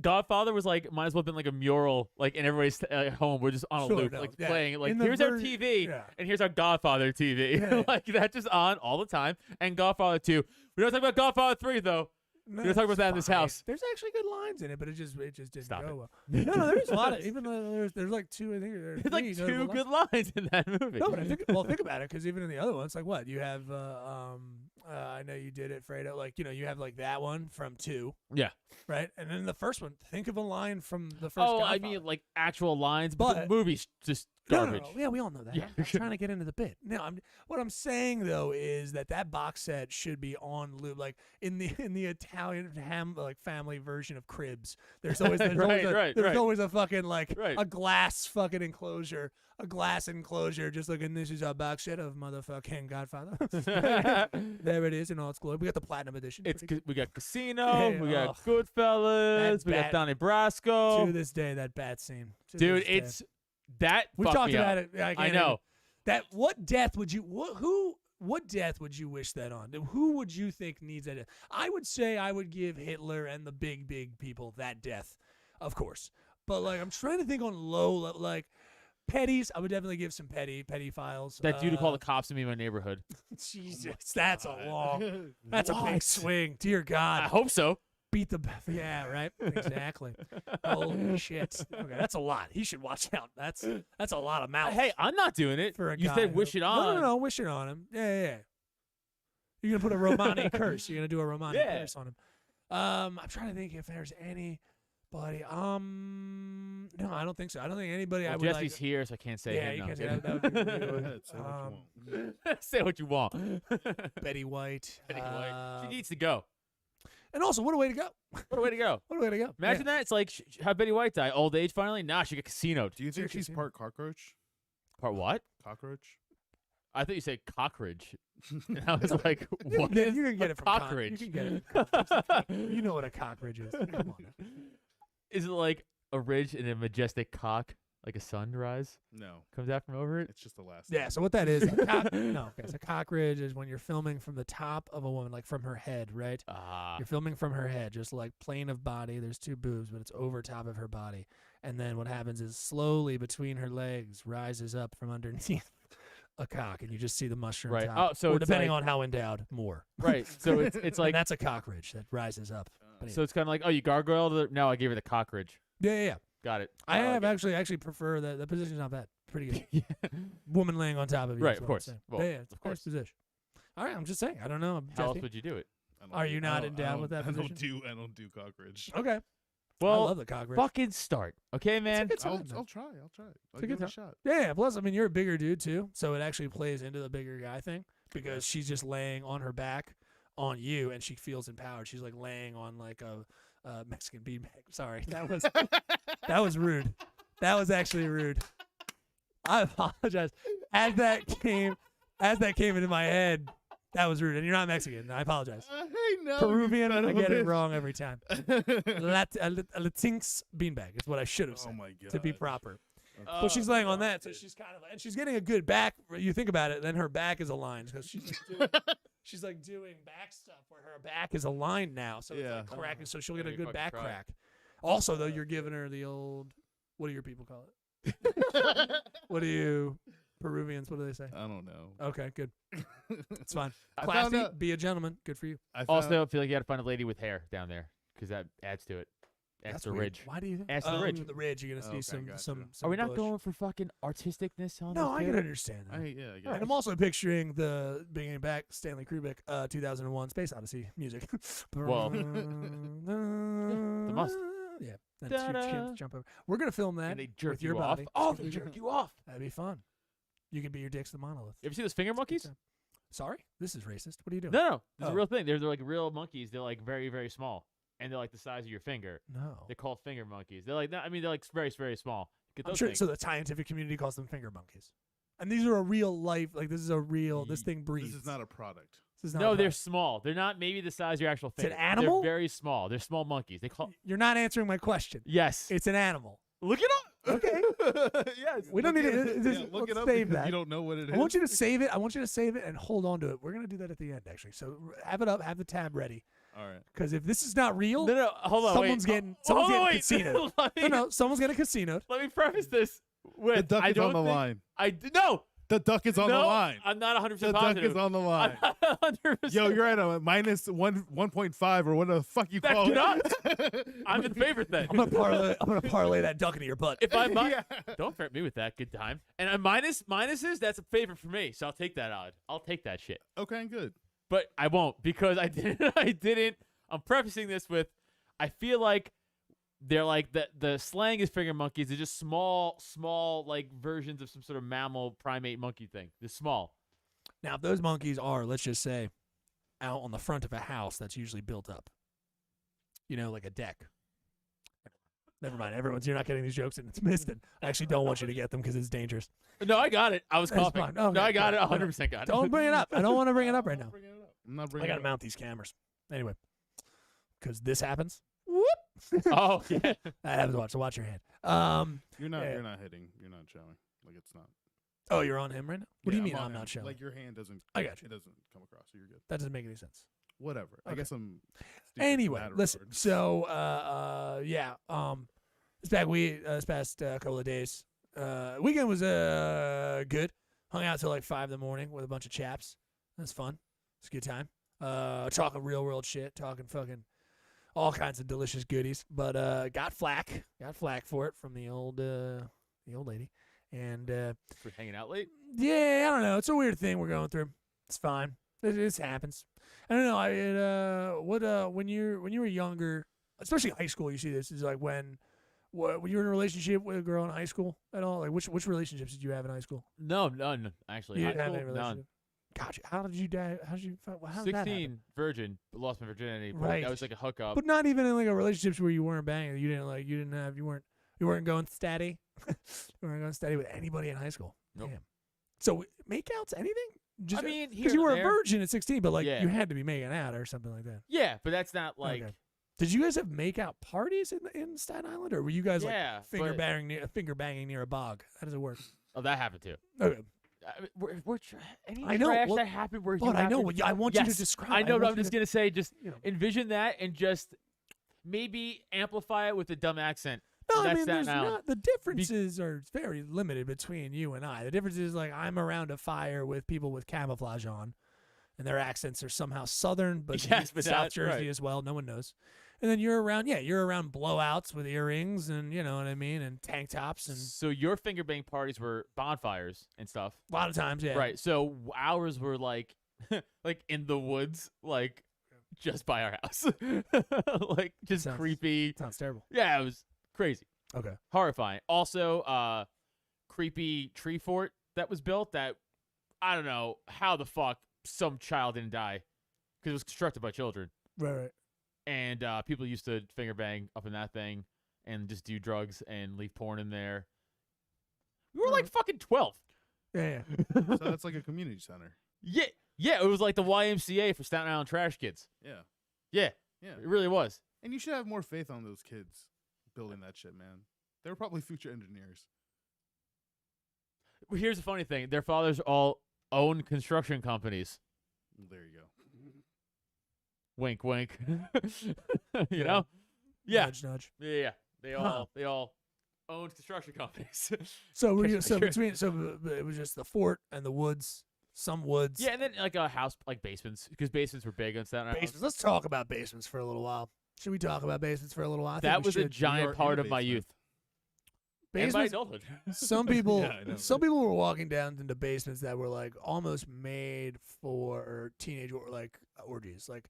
Godfather was like, might as well have been like a mural, like in everybody's home. We're just on a Sure, loop, no, like yeah. playing. Like In the here's our ver- TV, yeah. and here's our Godfather TV. Yeah. Like that's just on all the time. And Godfather 2. We don't talk about Godfather 3 though. No, We're gonna talk about that in this fine. house. There's actually good lines in it, but it just didn't Stop go it. well. No, there's a lot of even there's like two. I think there's There's like three two notable good lines. lines in that movie. No, but think about it, because even in the other ones, like what you have, I know you did it, Fredo. Like you have like that one from 2, Yeah. right? And then the first one, think of a line from the first. Oh, I Godfather. mean like actual lines, but the But- movie's just No, garbage. no. Yeah, we all know that. Yeah. I'm trying to get into the bit. No, what I'm saying though is that box set should be on loop, like in the Italian family version of Cribs. There's always always a fucking like Right. a glass fucking enclosure, just like, and this is our box set of motherfucking Godfather. There it is in all its glory. We got the platinum edition. We got Casino, Yeah, we got ugh. Goodfellas, we got Bat- Donnie Brasco. to this day, that bat scene, To Dude, this day. it's that. We fucked talked me about up. it. I I can't know. even- That what death would you what death would you wish that on? Who would you think needs that death? I would say I would give Hitler and the big people that death, of course. But like I'm trying to think on low like petties. I would definitely give some petty files. That dude who called the cops to me in my neighborhood. Jesus, that's a long. That's a big What? swing. Dear I God. hope so. Beat the yeah, right, exactly. Holy shit. Okay, that's a lot. He should watch out. That's a lot of mouth. Hey, I'm not doing it. for a You guy said who- wish it on. No, wish it on him. Yeah. You're gonna put a Romani curse. You're gonna do a Romani Yeah. curse on him. I'm trying to think if there's anybody. No, I don't think so. I don't think anybody. I Well, would Jesse's like. here, so I can't say Yeah, him. you No, can't say I'm that. That would be kidding. really Go weird. ahead, say what you want. Say what you want. Betty White. Betty White. She needs to go. And also, what a way to go! What a way to go. What a way to go! Imagine that. It's like, how Betty White die? Old age finally? Nah, she got casinoed. Do you think she's Seriously. part cockroach? Part what? Cockroach? I thought you said cockroach. And I was like, You what? can, you can get a it from cockroach? You can get it. From cockroach. You know what a cockroach is. Come on. Now. Is it like a ridge and a majestic cock, like a sunrise No, comes out from over it? it's just the last. Yeah. So what that is? No. Okay. So cockroach is when you're filming from the top of a woman, like from her head, right? Ah, You're filming from her head, just like plane of body. There's two boobs, but it's over top of her body. And then what happens is slowly between her legs rises up from underneath a cock, and you just see the mushroom Right. top. Oh, so or it's depending like- on how endowed, more. right. So it's And like, that's a cockroach that rises up. But so it's kind of like, oh, you gargoyled it. No, I gave her the cockroach. yeah. Got it. I like have it. actually prefer that. The position's not bad. Pretty good. Yeah. Woman laying on top of you. Right, is of what I'm course. saying. Well, yeah, it's of a nice course. position. All right, I'm just saying. I don't know. How else Jesse. would you do it? I don't Are you do- not I don't- endowed I with that don't- position? I don't do cockroach. Okay. I Well, love the cockroach. fucking start. Okay, man. It's a good I'll time, man. try. I'll try. I'll a give good it a shot. Yeah. Plus, I mean, you're a bigger dude too, so it actually plays into the bigger guy thing because she's just laying on her back on you, and she feels empowered. She's like laying on like a Mexican beanbag. Sorry, that was rude. That was actually rude. I apologize. As that came into my head, that was rude. And you're not Mexican. I apologize. Hey, no, Peruvian, you son I of a get it bitch. wrong every time. Latinx beanbag is what I should have Oh said my god. to be proper. Oh, But she's laying on God. that, so she's kind of and she's getting a good back. You think about it, then her back is aligned because she's like doing back stuff where her back is aligned now, so it's Yeah. like cracking, so she'll get That'd a be good fucking back try. crack. Also, though, you're giving her the old. What do your people call it? What do you Peruvians? What do they say? I don't know. Okay, good. It's fine. I found Classy. out- Be a gentleman. Good for you. I found, Also, I feel like you got to find a lady with hair down there because that adds to it. Adds to the weird. ridge. Why do you think? Adds to the ridge. The ridge. You're gonna see Okay, gotcha. some. Are we not bush. going for fucking artisticness on No, this? I kid? can understand that. I guess. And I'm also picturing the bringing back Stanley Kubrick 2001 Space Odyssey music. Well, the must. Yeah. Then two Da-da. kids jump over. We're going to film that And they jerk with your you off. body. Oh, they jerk you off. That'd be fun. You can be your dick's the monolith. You ever see those finger monkeys? Sorry? This is racist. What are you doing? No, there's Oh. a real thing. They're like real monkeys. They're like very, very small, and they're like the size of your finger. No. They're called finger monkeys. They're like, I mean, they're like very, very small. Get I'm those sure. things. So the scientific community calls them finger monkeys. And these are a real life, like this is a real, this thing breathes. This is not a product. This is not No, a they're product. small. They're not maybe the size of your actual It's an finger. animal? They're very small. They're small monkeys. They call. You're not answering my question. Yes. It's an animal. Look it up. Okay. Yes. We don't need to. Yeah, look let's it up save because that. you don't know what it is. I want you to save it. I want you to save it and hold on to it. We're gonna do that at the end, actually. So have it up. Have the tab ready. All right. Because if this is not real, No, hold on. someone's wait. getting Hold on, wait. casino. Let me- No, someone's getting casino. Let me preface this with The duck I is don't on the think- line. No. The duck is on no, the line. I'm not 100% The duck positive. is on the line. I'm not 100%. Yo, you're at a minus 1.5 or what the fuck you That's call nuts. it. I'm in favor then. I'm gonna parlay that duck into your butt. If I'm Yeah. don't threaten me with that. Good time. And a minuses, that's a favor for me. So I'll take that odd. I'll take that shit. Okay, good. But I won't because I didn't. I'm prefacing this with, I feel like they're like the slang is finger monkeys. They're just small like versions of some sort of mammal primate monkey thing. They're small. Now, if those monkeys are, let's just say, out on the front of a house that's usually built up, like a deck. Never mind. You're not getting these jokes and it's missed. And I actually don't want you to get them because it's dangerous. No, I got it. I was That's coughing. fine. Okay, No, I got it. cool. 100% got it. Don't bring it up. I don't want to bring it up right now. Bring it up. I'm not I bringing gotta it up. mount these cameras. Anyway, because this happens. Oh yeah. That happens. Watch your hand. You're not. Yeah. You're not hitting. You're not showing. Like it's not. Oh, you're on him right now. What do you Yeah, mean on I'm him. not showing? Like your hand doesn't. I got you. It doesn't come across. So you're good. That doesn't make any sense. Whatever. I Okay. guess I'm. stupid in Anyway, that listen. regard. So, yeah. This past couple of days, weekend was good. Hung out till like 5 in the morning with a bunch of chaps. That's fun. It's a good time. Talking real world shit. Talking fucking all kinds of delicious goodies. But got flack for it from the old lady. And For hanging out late. yeah, I don't know. It's a weird thing we're going through. It's fine. This happens. I don't know. When you were younger, especially high school, you see this is like when you were in a relationship with a girl in high school at all? Like which relationships did you have in high school? No, none actually. You High didn't have school, any relationship. none. Gotcha. How did you die? How did that happen? 16, virgin, but lost my virginity. But Right. that was like a hookup. But not even in like a relationships where you weren't banging. You weren't going steady. You weren't going steady with anybody in high school. Nope. Damn. So makeouts, anything? Just I mean, because you here were and a there. virgin at 16, but like Yeah. you had to be making out or something like that. Yeah, but that's not like. Okay. Did you guys have makeout parties in Staten Island, or were you guys Yeah, like finger but- banging near a bog? How does it work? Oh, that happened too. Okay. I mean, we're any I know, trash well, that happened where you. But I know. happened- I want you to Yes, describe. I know, but want I'm you just to, gonna say, just you know. envision that and just maybe amplify it with a dumb accent. No, I That's mean, Staten there's Island. not. The differences are very limited between you and I. The difference is like I'm around a fire with people with camouflage on, and their accents are somehow Southern, but Yes, but South that's Jersey right. as well. No one knows. And then you're around blowouts with earrings and you know what I mean, and tank tops, and So your finger bang parties were bonfires and stuff, a lot of times, yeah. right? So ours were like, like in the woods, like just by our house, like just Sounds- creepy. Sounds terrible. Yeah, it was crazy, Okay. horrifying. Also, creepy tree fort that was built. That I don't know how the fuck some child didn't die because it was constructed by children. Right. And people used to finger bang up in that thing and just do drugs and leave porn in there. We were like fucking 12. Yeah. So that's like a community center. Yeah, it was like the YMCA for Staten Island trash kids. Yeah. Yeah, Yeah. it really was. And you should have more faith on those kids building that shit, man. They were probably future engineers. Here's the funny thing. Their fathers all own construction companies. There you go. Wink, wink. you Yeah. know? Yeah. Nudge, nudge. Yeah. They Huh. all owned construction companies. So were Catch you? my So drift. it was just the fort and the woods, some woods. Yeah, and then like a house, like basements, because basements were big on Staten Island. Basements. Let's talk about basements for a little while. Should we talk about basements for a little while? I think That we was a should. giant You're in part a of my basement. youth. And my Basements. adulthood. Some people, Yeah, I know. some people were walking down into basements that were like almost made for teenage or like orgies. Like,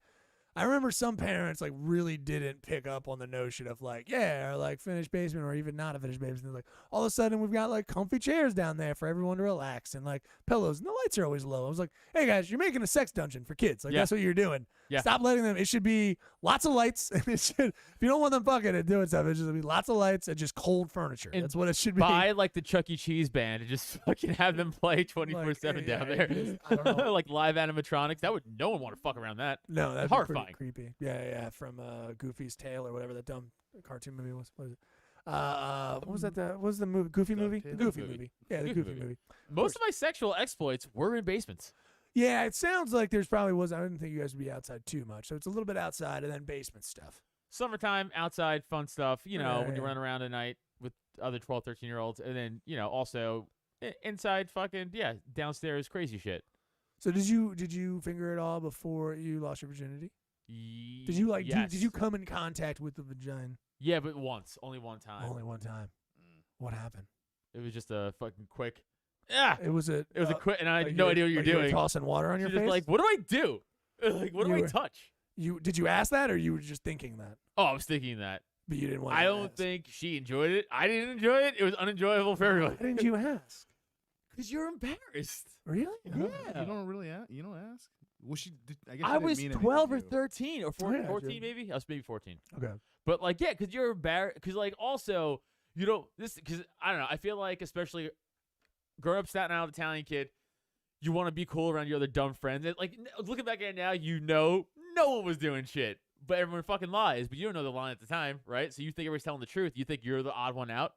I remember some parents like really didn't pick up on the notion of like, yeah, or like finished basement or even not a finished basement. They're like, all of a sudden we've got like comfy chairs down there for everyone to relax and like pillows and the lights are always low. I was like, hey guys, you're making a sex dungeon for kids. Like Yeah. that's what you're doing. Yeah. Stop letting them. It should be lots of lights. And it should, if you don't want them fucking and doing stuff, it should be lots of lights and just cold furniture. And That's what it should be. Buy like the Chuck E. Cheese band and just fucking have them play 24/7 yeah, down yeah, there. just- I don't know. Like live animatronics. That would no one want to fuck around that. No, that's Horrifying. creepy. Yeah, from Goofy's Tale or whatever that dumb cartoon movie was. What is it? What was that? What was the movie? Goofy movie? The DuckTales? Goofy Movie. movie. Yeah, the Goofy Goofy movie. movie. Most of my sexual exploits were in basements. Yeah, it sounds like there's probably was. I didn't think you guys would be outside too much, so it's a little bit outside and then basement stuff. Summertime, outside, fun stuff. You know, when Yeah. you run around at night with other 12, 13-year-olds. And then, you know, also inside fucking, yeah, downstairs crazy shit. So did you finger it all before you lost your virginity? Did you like? Yes. Did you come in contact with the vagina? Yeah, but once. Only one time. Only one time. What happened? It was just a fucking quick. Yeah. It was a. It was a quick, and I had like no you were- idea what you're like you were doing. tossing water on your She's face. just like, what do I do? Like, what do You I were- touch? Did you ask that, or you were just thinking that, Oh, I was thinking that. but you didn't want? I to don't ask? think she enjoyed it. I didn't enjoy it. It was unenjoyable for everyone. Why didn't you ask? Because you're embarrassed. Really? Yeah. You don't really ask. You don't ask. Was she? I guess she I didn't was mean anything 12 to or you. 13 or Oh, yeah, 14 dude. maybe. I was maybe 14. Okay. But like, yeah, because you're embarrassed. Because like, also, you don't because I don't know. I feel like especially growing up Staten Island Italian kid, you want to be cool around your other dumb friends. And like looking back at it now, you know, no one was doing shit, but everyone fucking lies. But you don't know the line at the time, right? So you think everybody's telling the truth. You think you're the odd one out.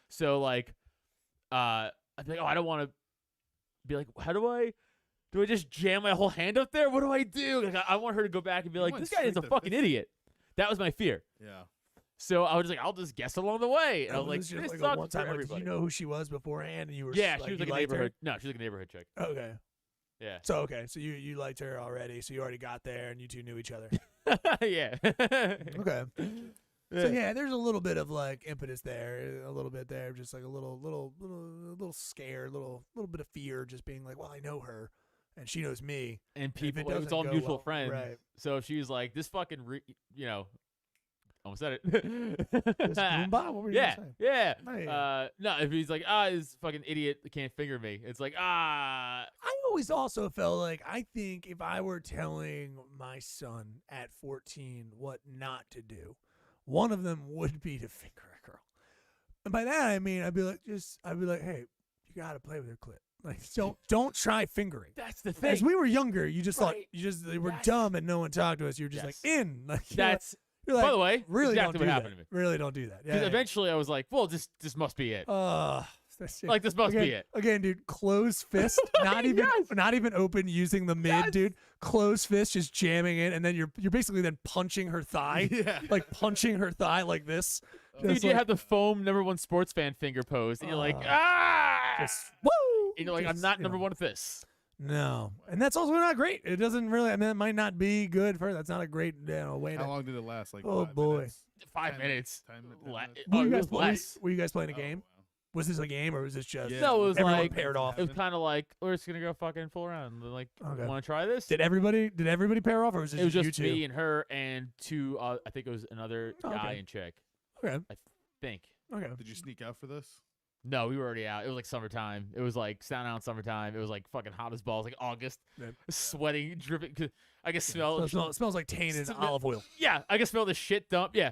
So like, I'd be like, oh, I don't want to be like, how do I? Do I just jam my whole hand up there? What do I do? Like, I want her to go back and be You like, went this guy is a straight to fucking fist. idiot. That was my fear. Yeah. So I was like, I'll just guess along the way. And I was like, this this just like a sucks one for time. Like, did everybody. you know who she was beforehand? And you were Yeah, like, she was you like a liked her? neighborhood. No, she was like a neighborhood chick. Okay. Yeah. So okay, so you liked her already, so you already got there, and you two knew each other. Yeah. Okay. So yeah, there's a little bit of like impetus there, a little bit there, just like a little scared, little bit of fear, just being like, well, I know her, and she knows me, And if it people, it was doesn't all go mutual well, friends. right. So if she was like, this fucking, almost said it. This Goomba? What were you Yeah, gonna say? yeah. Yeah. No, if he's like, this fucking idiot can't finger me, it's like, I always also felt like I think if I were telling my son at 14 what not to do, one of them would be to finger a girl. And by that I mean I'd be like, hey, you gotta play with her clit. Like don't try fingering. that's the thing. As we were younger, you just thought Right. they were Yes. dumb and no one talked to us. You were just Yes. like in. Like, That's, you're like, by the way, really exactly don't what do happened that. to me. Really don't do that. Yeah. Because eventually I was like, well, this must be it. That's it. Like, this must again, be it. Again, dude, closed fist, not even open, using the mid, Yes. dude. Closed fist, just jamming it, and then you're basically then punching her thigh, Yeah. like punching her thigh like this. Dude, Just you like, have the foam #1 sports fan finger pose, and you're like, just woo. and you're like, I'm Just, not you know. #1 at this. No, and that's also not great. It doesn't really. I mean, it might not be good for. That's not a great way How to. long did it last? Like Oh, 5 boy. minutes? 5 10 minutes. 10 La- minutes. oh, Were it you, was guys, less. were you guys playing a Oh, game? wow. Was this a game or was this just? Yeah. No, it was everyone like, paired off. it was kind of like, we're just going to go fucking full around. They're like, Okay. want to try this? Did everybody pair off or was it It was you just two? me and her and two, I think it was another Oh, okay. guy and chick. Okay. I think. Okay. Did you sneak out for this? No, we were already out. It was like summertime. It was like Staten Island summertime. It was like fucking hot as balls, like August. Yeah. Sweating, dripping. 'Cause I could So smell. it smells like tainted Smell- olive oil. Yeah, I can smell the shit dump. Yeah.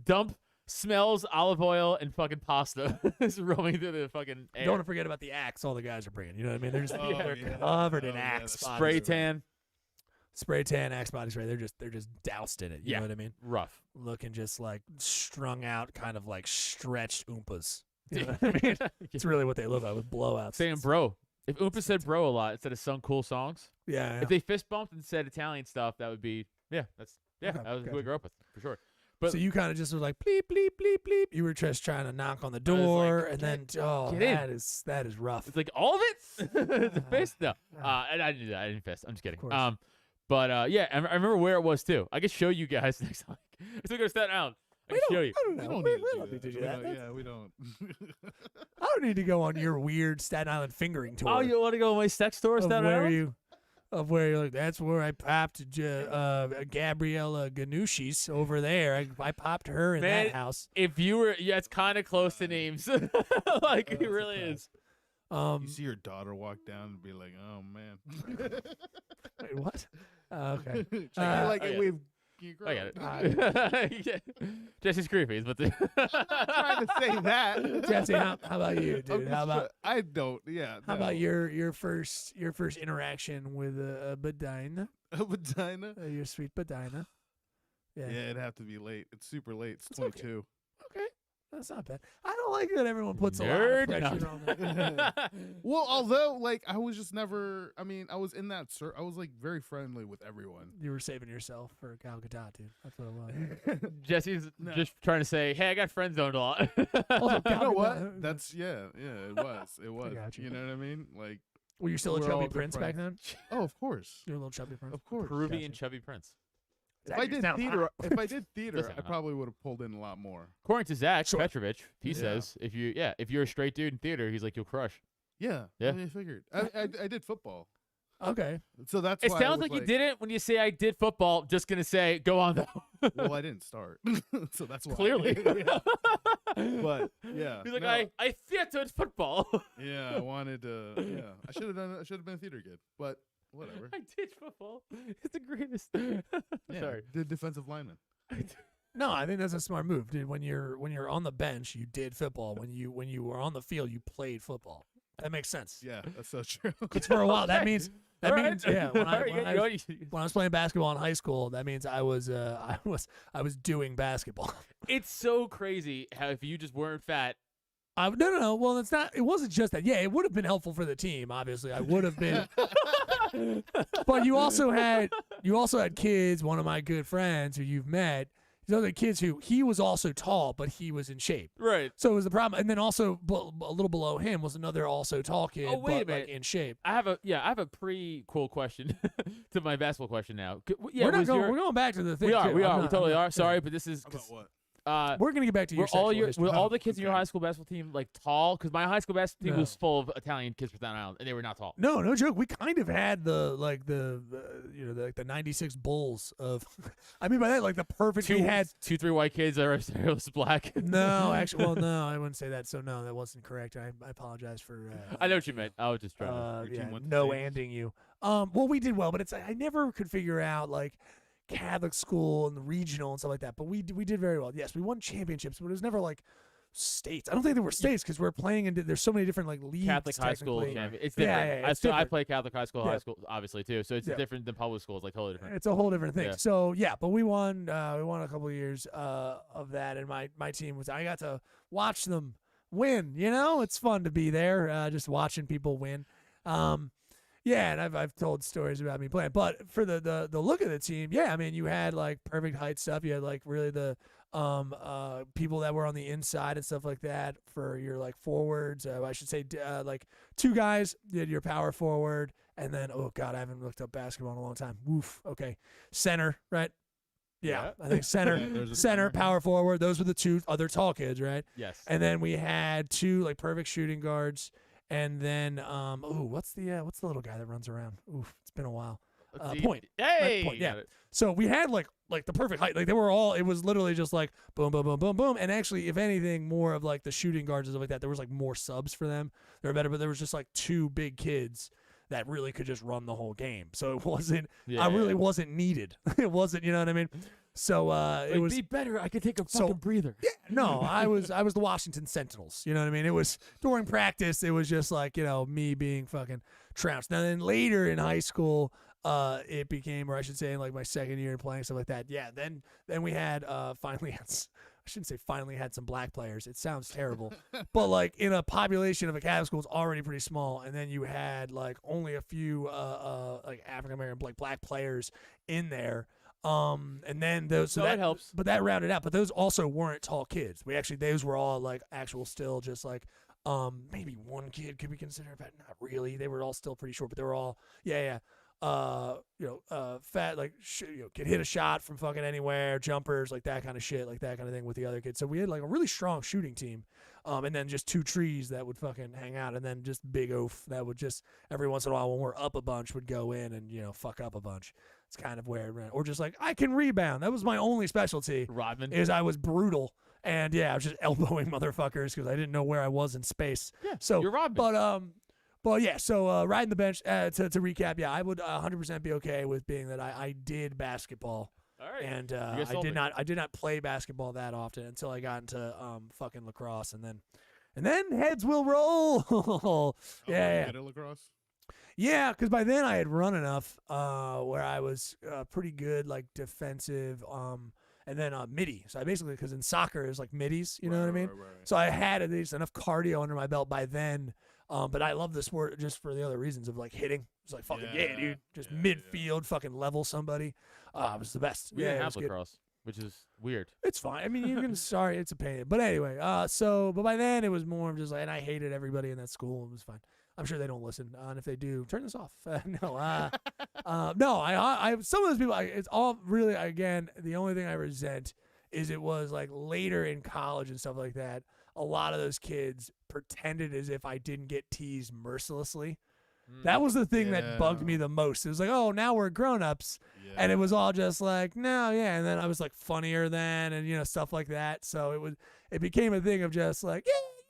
Dump smells olive oil and fucking pasta is roaming through the fucking air. Don't want to forget about the axe all the guys are bringing. You know what I mean? They're just Oh, they're yeah. covered in Oh, yeah, axe that's bodies. Spray tan. Spray tan axe bodies, right? They're just doused in it. You Yeah. know what I mean? Rough. Looking just like strung out, kind of like stretched oompas. You know what I mean? It's really what they look like with blowouts. Saying bro. If Oompa said bro a lot instead of sung cool songs, Yeah. if they fist bumped and said Italian stuff, that would be, Okay, that was who I gotcha. grew up with, for sure. But So you kind of just were like bleep bleep bleep bleep. You were just trying to knock on the I was like, door, and then get in. that is rough. it's like all of it? The fist? No. And I didn't do that. I didn't fist. I'm just kidding. course. But yeah, I remember where it was too. I can show you guys next time. I took her to Staten Island. I can show you. I don't know. We don't We need don't need to to do do that. that. Yeah, we don't. I don't need to go on your weird Staten Island fingering tour. Oh, you want to go to my sex store, of Staten where Island? you're like, that's where I popped Gabriella Ganushis over there. I popped her in Man, that house. If you were, yeah, it's kind of close to names. Like, it really is. You see your daughter walk down and be like, "Oh man." Wait, what? Okay. Check it, Uh, like, I get wait, it. can you grow? I get it. Yeah. Jesse's creepy, but I'm not trying to say that. Jesse, how about you, I'm dude? just How about I don't. Yeah. how no. about your first interaction with a Bedina, a vagina? your sweet Bedina? Yeah, it'd have to be late. It's super late. It's It's okay. 22. Okay, that's not bad. I don't like that everyone puts a lot Nerd. of pressure on that. Well, although like I was just never. I mean, I was in that. I was like very friendly with everyone. You were saving yourself for Gal Gadot, dude. That's what it was. Jesse's No. just trying to say, hey, I got friend zoned a lot. Also, You Gal know Gadot- what? That's yeah. It was. It was. got you. You know what I mean? Like, Were you still a We're all chubby good prince back then? oh, of course, You were a little chubby prince. of course. Peruvian Gotcha. chubby prince. If I did Sounds theater, hot. if I did theater, Doesn't I hot. probably would have pulled in a lot more. According to Zach Sure. Petrovich, he Yeah. says if you're a straight dude in theater, he's like, you'll crush. Yeah. Yeah. I figured. I did football, Okay. so that's. It why I sounds was like you didn't when you say I did football. Just gonna say, go on though. Well, I didn't start, so that's why. Clearly. Yeah. But yeah, He's like, no, I theatered football. yeah, I wanted to. Yeah, I should have done. I should have been a theater kid, but whatever. I did football. It's the greatest. Yeah, Sorry. did defensive lineman. No, I think that's a smart move, dude. When you're on the bench, you did football. When you were on the field, you played football. That makes sense. Yeah, that's so true. Because for a while, that Okay. means All right. yeah. When All right, I was playing basketball in high school, that means I was doing basketball. It's so crazy how if you just weren't fat. No. Well, it's not. It wasn't just that. Yeah, it would have been helpful for the team. Obviously, I would have been. But you also had kids. One of my good friends who you've met. these other kids who he was also tall, but he was in shape. Right. So it was the problem. And then also a little below him was another also tall kid, Oh, wait a but minute. like in shape. I have a pre-cool question to my basketball question now. Yeah, we're we're going back to the thing. We are. too. We I'm are. not- We totally I'm are. not- Sorry, but this is About what? We're gonna get back to your sexual history. were all the Oh, kids in your okay. high school basketball team like tall? Because my high school basketball team No. was full of Italian kids from Staten Island, and they were not tall. No joke. We kind of had the the 96 Bulls of. I mean by that like the perfect. We had 2-3 white kids that are black. no actually. Well, no, I wouldn't say that. So no, that wasn't correct. I apologize for. I know what you meant. I was just trying to. Your Yeah, team went to no states? anding you. Well, we did well, but it's I never could figure out like Catholic school and the regional and stuff like that. But we did very well. Yes, we won championships, but it was never like states. I don't think there were states because we're playing in. There's so many different like leagues. Catholic high school technically. champion. It's Yeah, different. yeah, it's I different. play Catholic high school, Yeah. obviously too. So it's Yeah. different than public schools, like totally different. It's a whole different thing. Yeah. So yeah, but we won. We won a couple of years of that, and my team was. I got to watch them win. You know, it's fun to be there, just watching people win. Yeah, and I've told stories about me playing, but for the look of the team, yeah, I mean, you had like perfect height stuff. You had like really the people that were on the inside and stuff like that for your like forwards. I should say like two guys. You had your power forward, and then oh god, I haven't looked up basketball in a long time. Woof. Okay, center, right? Yeah, I think center, Yeah, there's a center, center. power forward. Those were the two other tall kids, right? Yes. And then we had two like perfect shooting guards, and then what's the little guy that runs around? Oof, it's been a while. Point. Hey. Point, yeah. got it. So we had like the perfect height. Like they were all. It was literally just like boom, boom, boom, boom, boom. And actually, if anything, more of like the shooting guards and stuff like that. There was like more subs for them. They were better, but there was just like two big kids that really could just run the whole game. So it wasn't. Yeah, I really yeah. wasn't needed. It wasn't. You know what I mean? So it Like, was. be better. I could take a So- fucking breather. Yeah, no, I was the Washington Sentinels. You know what I mean? It was during practice. It was just like me being fucking trounced. Now then later in high school, it became, or I should say, in like my second year playing stuff like that. Yeah, then we had finally had. I shouldn't say finally had some black players. It sounds terrible, but like in a population of a Catholic school, it's already pretty small, and then you had like only a few like African American like black players in there. And then those So that helps. but that rounded out. But those also weren't tall kids. Those were all like actual still just like maybe one kid could be considered, but not really. They were all still pretty short, but they were all fat, like could hit a shot from fucking anywhere, jumpers, like that kind of shit, like that kind of thing with the other kids. So we had like a really strong shooting team. And then just two trees that would fucking hang out, and then just big oaf that would just every once in a while when we're up a bunch would go in and fuck up a bunch. It's kind of where it ran. Or just like I can rebound. That was my only specialty. Rodman. Is I was brutal, and I was just elbowing motherfuckers because I didn't know where I was in space. Yeah, So you're Rodman. but yeah. So riding the bench. To recap, yeah, I would 100% be okay with being that I did basketball. All right. And guys I sold did me. not play basketball that often until I got into fucking lacrosse, and then heads will roll. Oh, yeah. Get a lacrosse. Yeah, because by then I had run enough where I was pretty good, like defensive, and then midi. So I basically, because in soccer it's like middies, you know what I mean? Right. So I had at least enough cardio under my belt by then. But I love the sport just for the other reasons of like hitting. It's like fucking yeah, dude, just midfield, fucking level somebody. It was the best. We yeah, didn't it have was good. lacrosse, which is weird. It's fine. I mean, you can. Sorry, it's a pain. But anyway, but by then it was more of just like, and I hated everybody in that school. It was fine. I'm sure they don't listen, and if they do, turn this off. No, I some of those people. It's all really again. The only thing I resent is it was like later in college and stuff like that. A lot of those kids pretended as if I didn't get teased mercilessly. That was the thing that bugged me the most. It was like, oh, now we're grown-ups. Yeah. And it was all just like, no, yeah. And then I was like funnier then and, stuff like that. So it became a thing of just like,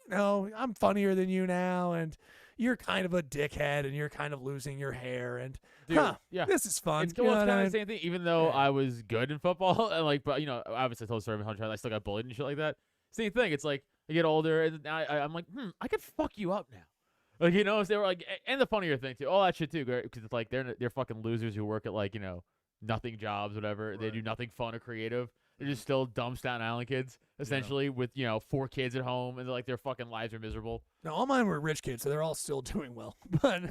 yeah, I'm funnier than you now. And you're kind of a dickhead and you're kind of losing your hair. And, Dude, yeah, this is fun. It's, You know it's what I kind of mean? the same thing. Even though I was good in football, and but obviously I told the story of 100 I still got bullied and shit like that. Same thing. It's like I get older and I'm like, I could fuck you up now. Like, so they were like, and the funnier thing too, all that shit too, because it's like they're fucking losers who work at like nothing jobs, whatever. They do nothing fun or creative. They're just still dumb Staten Island kids, essentially, with 4 kids at home, and their fucking lives are miserable. No, all mine were rich kids, so they're all still doing well. But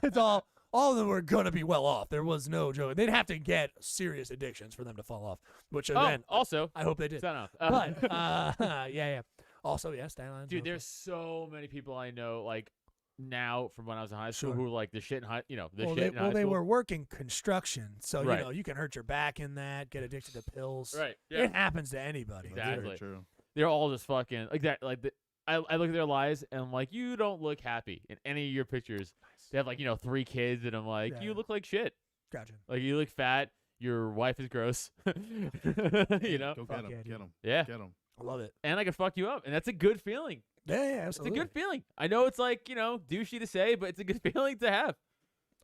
it's all all of them were gonna be well off. There was no joke. They'd have to get serious addictions for them to fall off. Which again, also, I hope they did. sign off. But yeah. Also, yeah, Skyline. Dude, there's so many people I know like now from when I was in high school Sure. who were like the shit in high, you know, the well, shit in high they school. were working construction, so Right. you know you can hurt your back in that, get addicted to pills. Right. Yeah. It happens to anybody. That's very Exactly. true. They're all just fucking like that. Like I look at their lives and I'm like, you don't look happy in any of your pictures. They have like 3 kids, and I'm like, Yeah. you look like shit. Gotcha. Like you look fat. Your wife is gross. Go Fuck get yeah, him. dude. Get him. Yeah. Get him. I love it. And I can fuck you up, and that's a good feeling. Yeah, It's a absolutely. good feeling. I know it's like douchey to say, but it's a good feeling to have.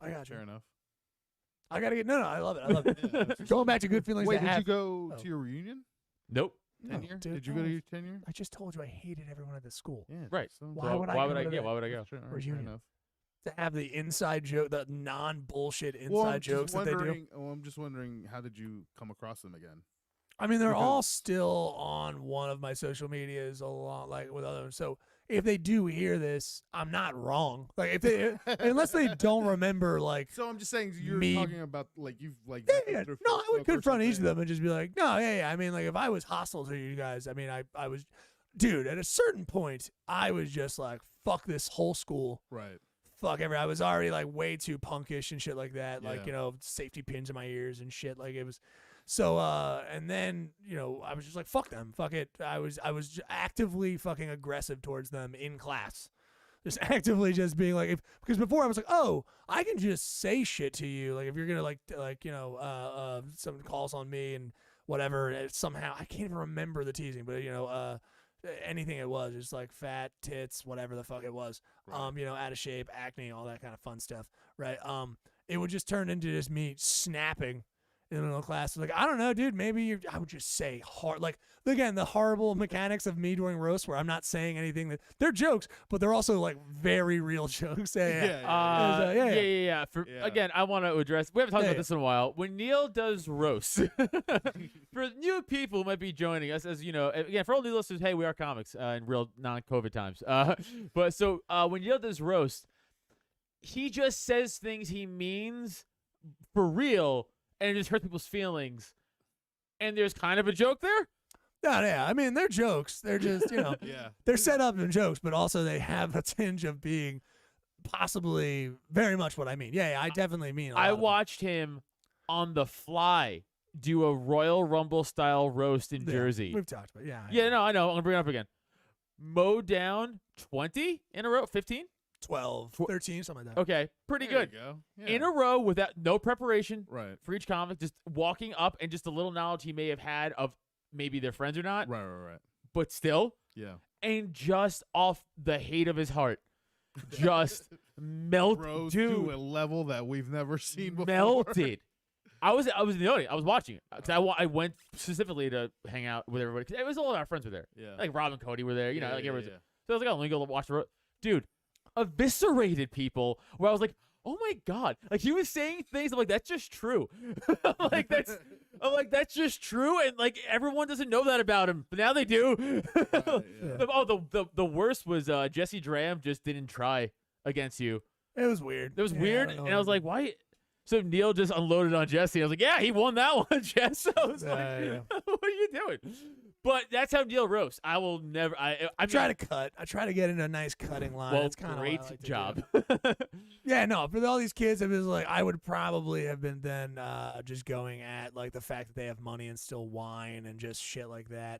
I got you. Fair enough. I gotta get. No, I love it. I love it. Yeah, that's Going back to good feelings. Wait, to did have. you go Oh. to your reunion? Nope. 10 No, year? dude, Did you go no. to your 10 year? I just told you I hated everyone at the school. Yeah. Right. So Why would I Why go would I? to Yeah. that? Why would I go? Sure, all right, Reunion. fair enough. To have the inside joke, the non-bullshit inside Well, I'm jokes just that they do. wondering. Well, I'm just wondering, how did you come across them again? I mean, they're all Because- still on one of my social medias, along like with others. So if they do hear this, I'm not wrong. Like if they, unless they don't remember, like So I'm just saying, you're Me- talking about like you've like. yeah, met them yeah. through No, I would Facebook or confront each of something. them and just be like, no, yeah. I mean, like if I was hostile to you guys, I mean, I was, dude. At a certain point, I was just like, fuck this whole school. Right. Fuck I was already like way too punkish and shit like that. Like, Yeah. safety pins in my ears and shit. Like it was so and then, I was just like, fuck them. Fuck it. I was actively fucking aggressive towards them in class. Just actively just being like because before I was like, oh, I can just say shit to you. Like if you're gonna someone calls on me and whatever, somehow I can't even remember the teasing, but anything it was, just like fat tits, whatever the fuck it was. Right. Out of shape, acne, all that kind of fun stuff, right? It would just turn into just me snapping in the middle of class. Like, I don't know, dude, I would just say hard, like, again, the horrible mechanics of me doing roast where I'm not saying anything that, they're jokes, but they're also like very real jokes. Yeah. Yeah. Yeah. Again, I want to address. We haven't talked Yeah, about yeah. this in a while. When Neil does roast, for new people who might be joining us, as you know, again, for all new listeners, hey, we are comics in real non-COVID times. But so when Neil does roast, he just says things he means for real, and it just hurts people's feelings. And there's kind of a joke there. Yeah. I mean, they're jokes. They're just, Yeah. they're set up in jokes, but also they have a tinge of being possibly very much what I mean. Yeah, I definitely mean. I watched him on the fly do a Royal Rumble style roast in Jersey. We've talked about Yeah, no, I know. I'm gonna bring it up again. Mow down 20 in a row, 15. 12, 13, something like that. Okay, pretty There good. You go. Yeah. In a row without no preparation Right. for each comic, just walking up and just a little knowledge he may have had of maybe their friends or not, Right. but still, Yeah. and just off the hate of his heart, just melt, Rose dude, to a level that we've never seen before. melted. I was in the audience. I was watching it because I went specifically to hang out with everybody. 'Cause it was all our friends were there. Yeah. Like Rob and Cody were there. You know, like everyone's. yeah. So I was like, oh, let me go watch the road. Dude, eviscerated people where I was like, oh my God. Like he was saying things. I'm like, that's just true. I'm like, that's just true. And like everyone doesn't know that about him. But now they do. Yeah. Oh, the worst was Jesse Dram just didn't try against you. It was weird. It was Yeah, weird. don't know And I was like, why? So Neil just unloaded on Jesse. I was like, yeah, he won that one, Jess. I was like, Yeah. what are you doing? But that's how Neil roasts. I will never. I try to cut. I try to get into a nice cutting line. Well, That's kind of great what I like to job. do. Yeah, no, for all these kids, it was like I would probably have been then just going at like the fact that they have money and still whine and just shit like that.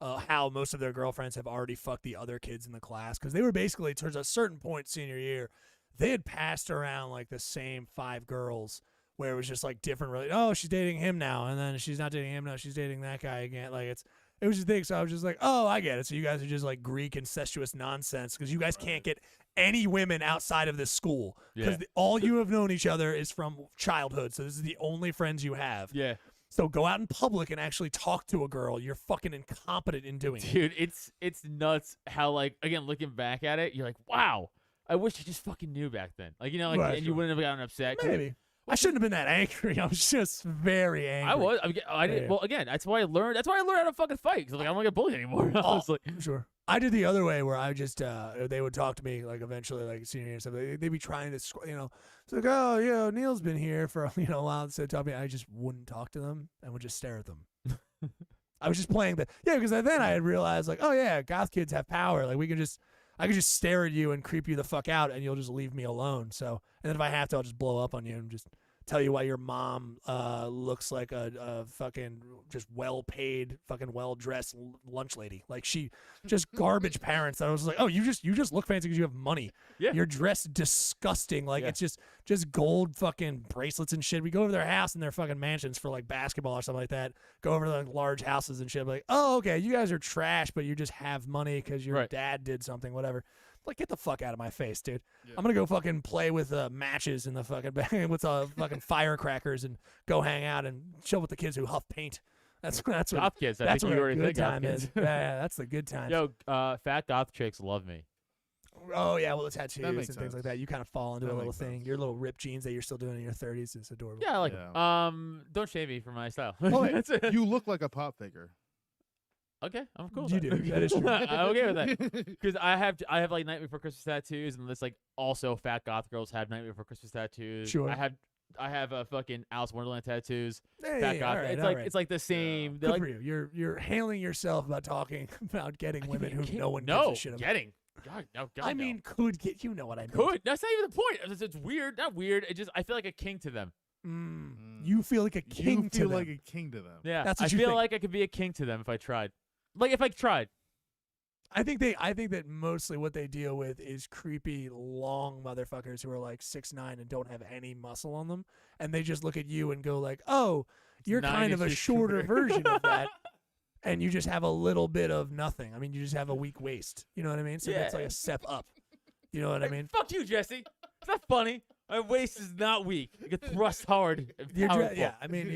How most of their girlfriends have already fucked the other kids in the class because they were basically towards a certain point senior year, they had passed around like the same 5 girls where it was just like different. Oh, she's dating him now, and then she's not dating him now. She's dating that guy again. Like it was just thing. So I was just like, oh, I get it. So you guys are just like Greek incestuous nonsense because you guys can't get any women outside of this school because Yeah. all you have known each other is from childhood. So this is the only friends you have. Yeah. So go out in public and actually talk to a girl. You're fucking incompetent in doing it. Dude, it's nuts how like again looking back at it, you're like, wow, I wish I just fucking knew back then. Like like Right, and you sure. wouldn't have gotten upset. 'Cause Maybe. I shouldn't have been that angry. I was just very angry. I was. I did. Yeah. Well, again, that's why I learned. That's why I learned how to fucking fight. Cause like I don't want to get bullied anymore. I was like, Sure. I did the other way where I just they would talk to me like eventually like senior year and stuff. They'd be trying to it's like, oh, Neil's been here for a while, so talk to me. I just wouldn't talk to them and would just stare at them. I was just playing because then I had realized like, oh yeah, goth kids have power. Like I could just stare at you and creep you the fuck out and you'll just leave me alone. So and then if I have to, I'll just blow up on you and just tell you why your mom looks like a fucking just well-paid, fucking well-dressed lunch lady. Like she just garbage parents. That I was like, oh, you just look fancy because you have money. Yeah. You're dressed disgusting. Like it's just gold fucking bracelets and shit. We go over their house and their fucking mansions for like basketball or something like that. Go over to like large houses and shit. Like, oh, okay, you guys are trash, but you just have money because your dad did something, whatever. Like, get the fuck out of my face, dude. Yeah. I'm gonna go fucking play with matches in the fucking with fucking firecrackers and go hang out and chill with the kids who huff paint. That's what goth kids. I that's think what you a already good think goth time kids. is. Yeah, that's the good time. Yo, fat goth chicks love me. Oh yeah, well the tattoos and makes things sense. like that. You kind of fall into That a little makes thing. sense. Your little ripped jeans that you're still doing in your 30s is adorable. Yeah, I like Yeah. them. Don't shame me for my style. Well, That's it. you look like a pop figure. Okay, I'm cool. with You that. do. That is true. I'm okay with that. Because I have like Nightmare Before Christmas tattoos, and this like also fat goth girls have Nightmare Before Christmas tattoos. Sure. I have a fucking Alice in Wonderland tattoos. Hey, Fat goth. all right, It's all like right. it's like the same. Good They're like, for you. You're hailing yourself about talking about getting women who no one gives a shit about. getting. God, no, God, I no. mean, could get. You know what I mean? Could. That's not even the point. It's weird. Not weird. It just I feel like a king to them. You feel like a king You to feel them. like a king to them. Yeah, That's what I you feel think. like I could be a king to them if I tried. Like if I tried. I think that mostly what they deal with is creepy long motherfuckers who are like 6'9" and don't have any muscle on them, and they just look at you and go like, "Oh, you're 9 kind of a inches shorter shorter." version of that." And you just have a little bit of nothing. I mean, you just have a weak waist. You know what I mean? So that's like Yeah. a step up. You know what I mean? Fuck you, Jesse. It's not funny. My waist is not weak. I get thrust hard. And powerful. Yeah, I mean,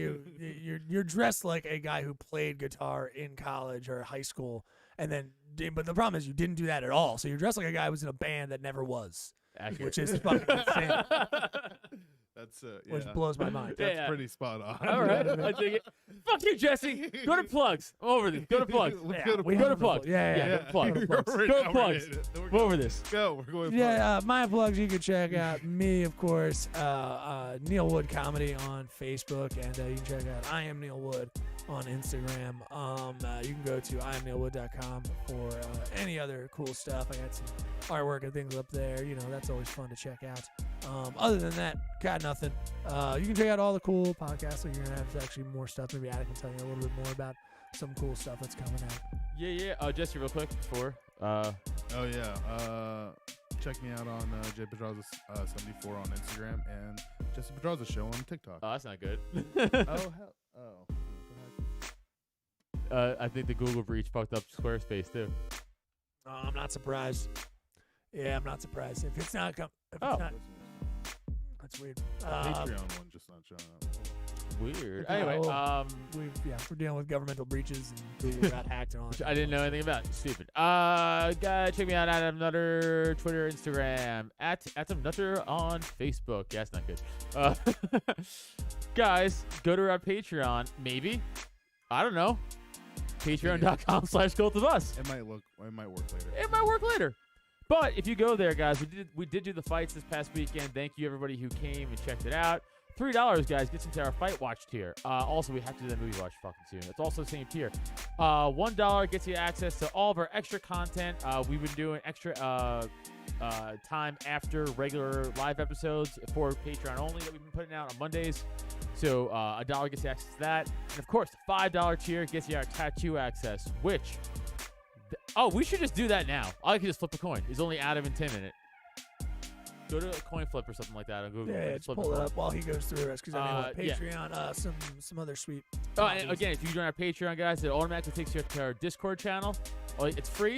you're dressed like a guy who played guitar in college or high school, and then but the problem is you didn't do that at all. So you're dressed like a guy who was in a band that never was, Accurate. which is fucking insane. That's Which yeah. blows my mind. Yeah. That's pretty spot on. All right, I dig it. Fuck you, Jesse. Go to plugs. I'm over this. Go to plugs. Let's Yeah, go to we Go have to a plugs. Yeah. Go to plugs. Go to plugs. Right Go now to we're plugs. in it. We're Go over this. Go. We're going. Yeah, my plugs. You can check out me, of course, Neil Wood Comedy on Facebook, and you can check out I Am Neil Wood on Instagram. You can go to IamNeilWood.com for any other cool stuff. I got some artwork and things up there. You know, that's always fun to check out. Other than that, got nothing. You can check out all the cool podcasts. So you're gonna have actually more stuff. Maybe Adam can tell you a little bit more about some cool stuff that's coming out. Yeah. Jesse, real quick before. Oh yeah. Check me out on J Pedraza 74 on Instagram and Jesse Pedraza Show on TikTok. Oh, that's not good. Oh hell. Oh. I think the Google breach fucked up Squarespace too. I'm not surprised. Yeah, I'm not surprised. If it's not, if it's Oh. not, that's weird. Patreon one just not showing up. Weird. Yeah, Anyway, well, we're dealing with governmental breaches and Google got hacked and all which that. I didn't know anything about. Stupid. Guys, check me out at Adam Nutter, Twitter, Instagram, at Adam Nutter on Facebook. Yeah, that's not good. Guys, go to our Patreon. Maybe. I don't know. Patreon.com/Cult of Us. It might work later. It might work later. But if you go there, guys, we did do the fights this past weekend. Thank you everybody who came and checked it out. $3, guys, gets into our Fight Watch tier. Also, we have to do the Movie Watch fucking soon. It's also the same tier. $1 gets you access to all of our extra content. We've been doing extra time after regular live episodes for Patreon only that we've been putting out on Mondays. So $1 gets you access to that. And, of course, the $5 tier gets you our tattoo access, which... we should just do that now. I can just flip a coin. There's only Adam and Tim in it. Go to a coin flip or something like that on Google. Yeah, Just just flip pull a it coin. up while he goes through the rest. Because Yeah. Patreon, some other sweet. Oh, and options. again, if you join our Patreon, guys, it automatically takes you to our Discord channel. It's free.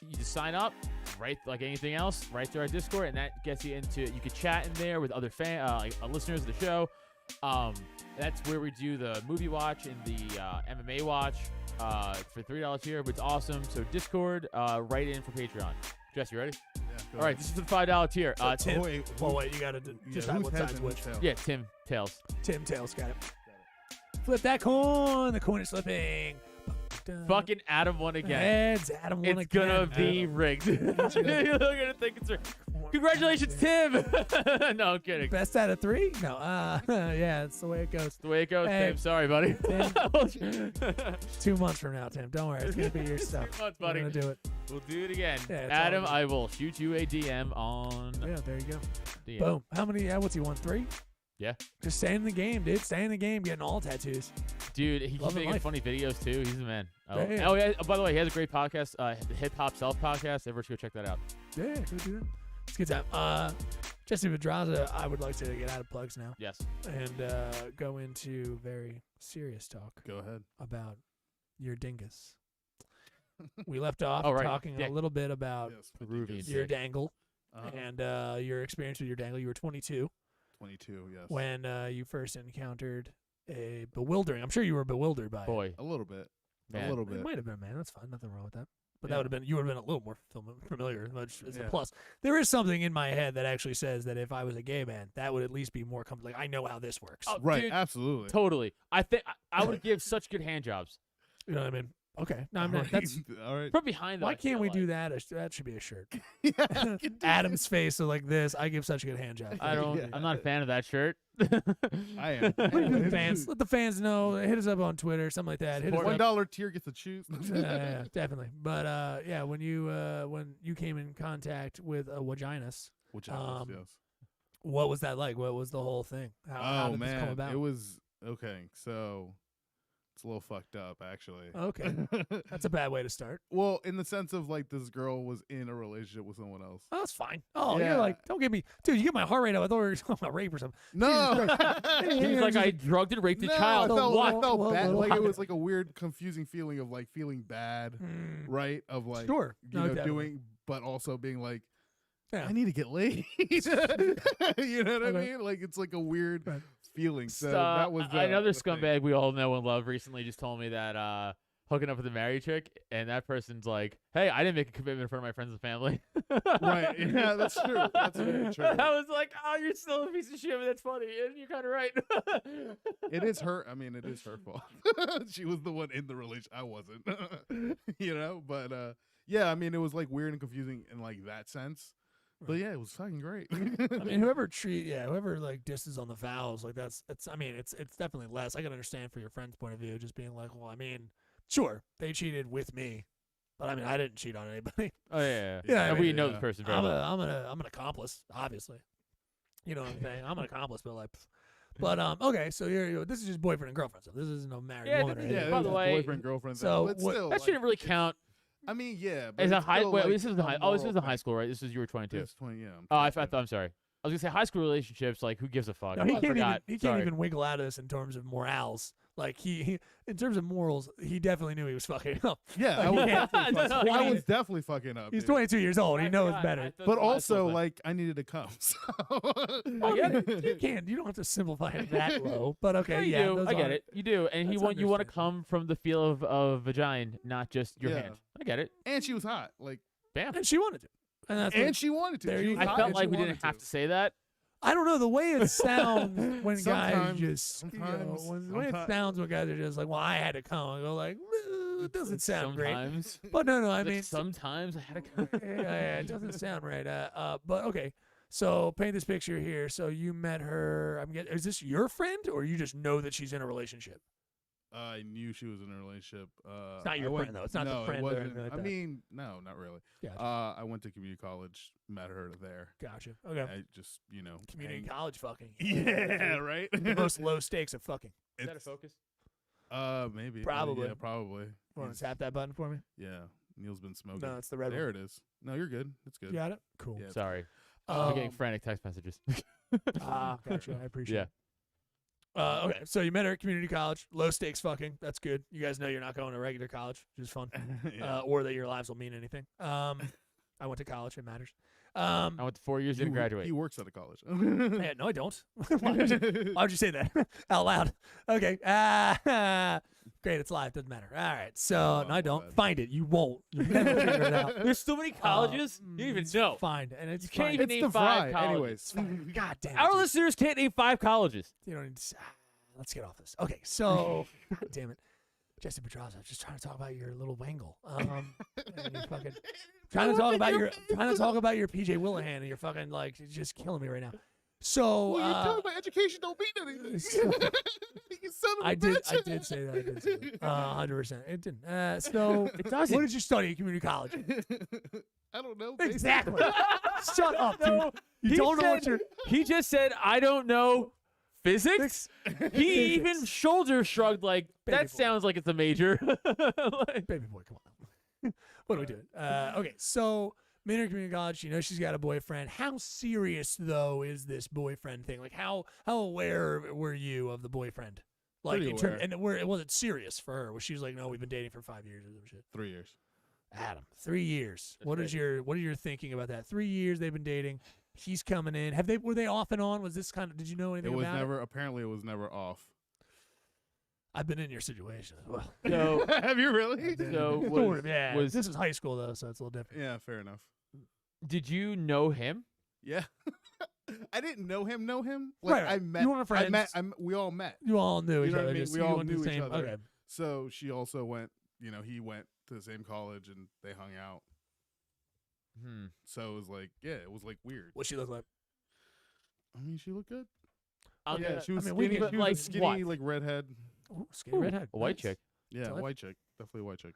You just sign up, right? Like anything else, right to our Discord, and that gets you into. You could chat in there with other listeners of the show. That's where we do the movie watch and the MMA watch for $3 here, but it's awesome. So Discord, right in for Patreon. Jess, you ready? Yeah. Go All right, ahead. this is the $5 tier. So Tim. wait, Well, wait, you got to just have who's what heads side's and which. who's tails? Yeah, Tim Tails. Tim Tails got it. Flip that coin. The coin is slipping. Fucking Adam won again. Heads. Adam won It's again. gonna be rigged. You're gonna think it's rigged. Congratulations, Tim. No, I'm kidding. Best out of 3? No. Yeah, that's the way it goes. The way it goes, Hey, Tim. Sorry, buddy. Tim. 2 months from now, Tim. Don't worry. It's gonna be your stuff. 2 months, We're buddy. gonna do it. We'll do it again. Yeah, it's Adam, all- I will shoot you a DM on Yeah, there you go. DM. Boom. How many? What's he won? 3? Yeah. Just stay in the game, dude. Stay in the game, getting all tattoos. Dude, he keeps Loving making life. funny videos too. He's a man. Oh, Yeah. oh yeah. Oh, by the way, he has a great podcast, the Hip Hop Self Podcast. Everyone should go check that out. Yeah, go do that. It's a good time. Jesse Pedraza, I would like to get out of plugs now Yes. and go into very serious talk Go ahead. about your dingus. We left off Oh, right. talking Yeah. a little bit about Yes, Peruvian Yes. your dick. dangle Uh-huh. and your experience with your dangle. You were 22 22. Yes. when you first encountered a bewildering. I'm sure you were bewildered by it. Boy, A little bit. man. A little It bit. might have been, man. That's fine. Nothing wrong with that. But Yeah. that would have been, you would have been a little more familiar, which is a Yeah. plus. There is something in my head that actually says that if I was a gay man, that would at least be more comfortable. Like, I know how this works. Oh, Right. dude, Absolutely. totally. I think I would give such good hand jobs You know what I mean? Okay. No, I'm All not. right. That's, All right. from behind. Though, why I can't feel we like. do that? That should be a shirt. Yeah, I can do Adam's face is like this. I give such a good hand job. I don't. Yeah. I'm not a fan of that shirt. I am. What do you do, the fans? Let the fans know. Hit us up on Twitter, something like that. Hit us Support up. $1 tier gets to choose. Yeah, definitely. But yeah, when you came in contact with a vaginas, Which happens, yes. what was that like? What was the whole thing? How Oh did this come man, about? it was okay. So it's a little fucked up, actually. Okay. That's a bad way to start. Well, in the sense of like this girl was in a relationship with someone else. Oh, that's fine. Oh, Yeah. you're like, don't get me, dude. You get my heart rate up. I thought we were talking about rape or something. No, He's like, I drugged and raped a no, child. I felt, What? I felt What? bad. What? Like it was like a weird, confusing feeling of like feeling bad, Mm, right? Of like, sure. you No, know, definitely. doing, but also being like, Yeah. I need to get laid. You know what I Okay. mean? Like it's like a weird Right. feeling. So Uh, that was another the thing. scumbag we all know and love recently just told me that hooking up with a married chick, and that person's like, hey, I didn't make a commitment in front of my friends and family. Right. Yeah, that's true. That's very true. I was like, oh, you're still a piece of shit, but that's funny, and you're kind of right. It is her. I mean, it is her fault. She was the one in the relationship. I wasn't. You know, but yeah. I mean, it was like weird and confusing in like that sense. But yeah, it was fucking great. I mean, whoever like disses on the vows, like it's definitely less. I can understand for your friend's point of view, just being like, well, I mean, sure, they cheated with me, but I mean, I didn't cheat on anybody. Oh yeah, Yeah, I And mean, we know yeah. this person very I'm well. I'm an accomplice, obviously. You know what I'm saying? I'm an accomplice, but like, but okay, so this is just boyfriend and girlfriend stuff. This isn't no married Yeah, woman. or this is- anything. Yeah, by it the was a way- boyfriend girlfriend. So thing, but what- still, That like, shouldn't really it's- count. I mean, yeah. But Is a it's high? still, Wait, like, this is the a high. Oh, this was the moral high school, right? This is you were 22. It's 20. Yeah. I'm Oh, I 27. thought. I'm sorry. I was gonna say high school relationships. Like, who gives a fuck? No, he I can't even forgot. he can't Sorry. even wiggle out of this in terms of morals. Like he in terms of morals, he definitely knew he was fucking up. Yeah, I Like, was, he can't- definitely No, fucking, no, I he- was definitely fucking up. He's dude. 22 years old. He I knows forgot. better. I thought But it was high also, school, like, I needed to come. So. I get it. You can't. You don't have to simplify it that low. But okay, Yeah, you yeah, do. those I get are- it. You do, and That's you want to understandable. come from the feel of vagina, not just your Yeah. hand. I get it. And she was hot. Like, Bam. And she wanted to. And that's and what- she wanted to. there She you was go. I hot felt and like she we didn't wanted have to say that. I don't know the way it sounds when guys Sometimes- just you know, sometimes- when it sometimes- sounds when guys are just like, well, I had to come. I go like, it doesn't sound great. Sometimes. But no, I Like, mean, sometimes I had to. yeah, it doesn't sound right. But okay. So paint this picture here. So you met her. Is this your friend, or you just know that she's in a relationship? I knew she was in a relationship. It's not your friend, though. It's not the no, friend It or wasn't. anything like I that. mean, no, not really. Gotcha. I went to community college, met her there. Gotcha. Okay. I just, Community hang- college fucking. Yeah, right. The most low stakes of fucking. Is that a It's- focus? Maybe. Probably. Yeah, probably. Want He's- to tap that button for me? Yeah, Neil's been smoking. No, it's the red there one. it is. No, you're good. It's good. You got it? Cool. Yeah. Sorry, I'm getting Um, frantic text messages. Gotcha. I appreciate Yeah. it. Okay, so you met her at community college. Low stakes fucking. That's good. You guys know you're not going to regular college, which is fun. Yeah. Or that your lives will mean anything. I went to college. It matters. I went to 4 years, didn't graduate. He works at a college. Yeah, no, I don't. Why would you say that out loud? Okay. Great, it's live. Doesn't matter. All right. So, no, I don't. bad. Find it. You won't. You never figure it out. There's so many colleges you don't even know. Find, and it's You can't fine. even It's name the 5 fry, colleges. anyways. Fine. God damn it. Our dude. listeners can't name 5 colleges. You don't need to. Let's get off this. Okay, so God damn it, Jesse Pedraza, just trying to talk about your little wangle. And you're fucking trying to talk about your PJ Willihan, and you're fucking like just killing me right now. So Well, you're telling my education don't mean anything. You son of a I did bitch. say that. I did say that. 100%. It didn't. So It doesn't. what did you study at community college? I don't know. Exactly. Shut up, dude. No, You he don't know what said- you're. He just said, I don't know physics. He even shoulder shrugged like, Baby that boy. sounds like it's a major. Like, Baby boy, come on. What are we doing? Okay, so Maynard Community College, she's got a boyfriend. How serious though is this boyfriend thing? Like how aware were you of the boyfriend? Like Pretty in term, aware. and where was it serious for her? Was she like, no, we've been dating for 5 years or some shit? 3 years. Adam, 3 years. That's What is your thinking about that? 3 years they've been dating. He's coming in. Were they off and on? Was this kind of? Did you know It anything was about never. Apparently, it was never off. I've been in your situation as well. so, Have you really? so Sort of, yeah. was- This is high school though, so it's a little different. Yeah, fair enough. did you know him? Yeah. I didn't know him. Right, I met. you weren't I met. friends. We all met. You all knew You each know what other. I mean? Just, We you all went to the knew each same, other. Okay. So she also went. He went to the same college and they hung out. So it was like, yeah, it was like weird. What she look like? I mean, she looked good. I'll Yeah, get- she was I mean, we skinny. can- She was like a skinny, what? like redhead. Ooh, skinny Ooh, redhead. a white Nice. chick. Yeah, Delightful. white chick. Definitely a white chick.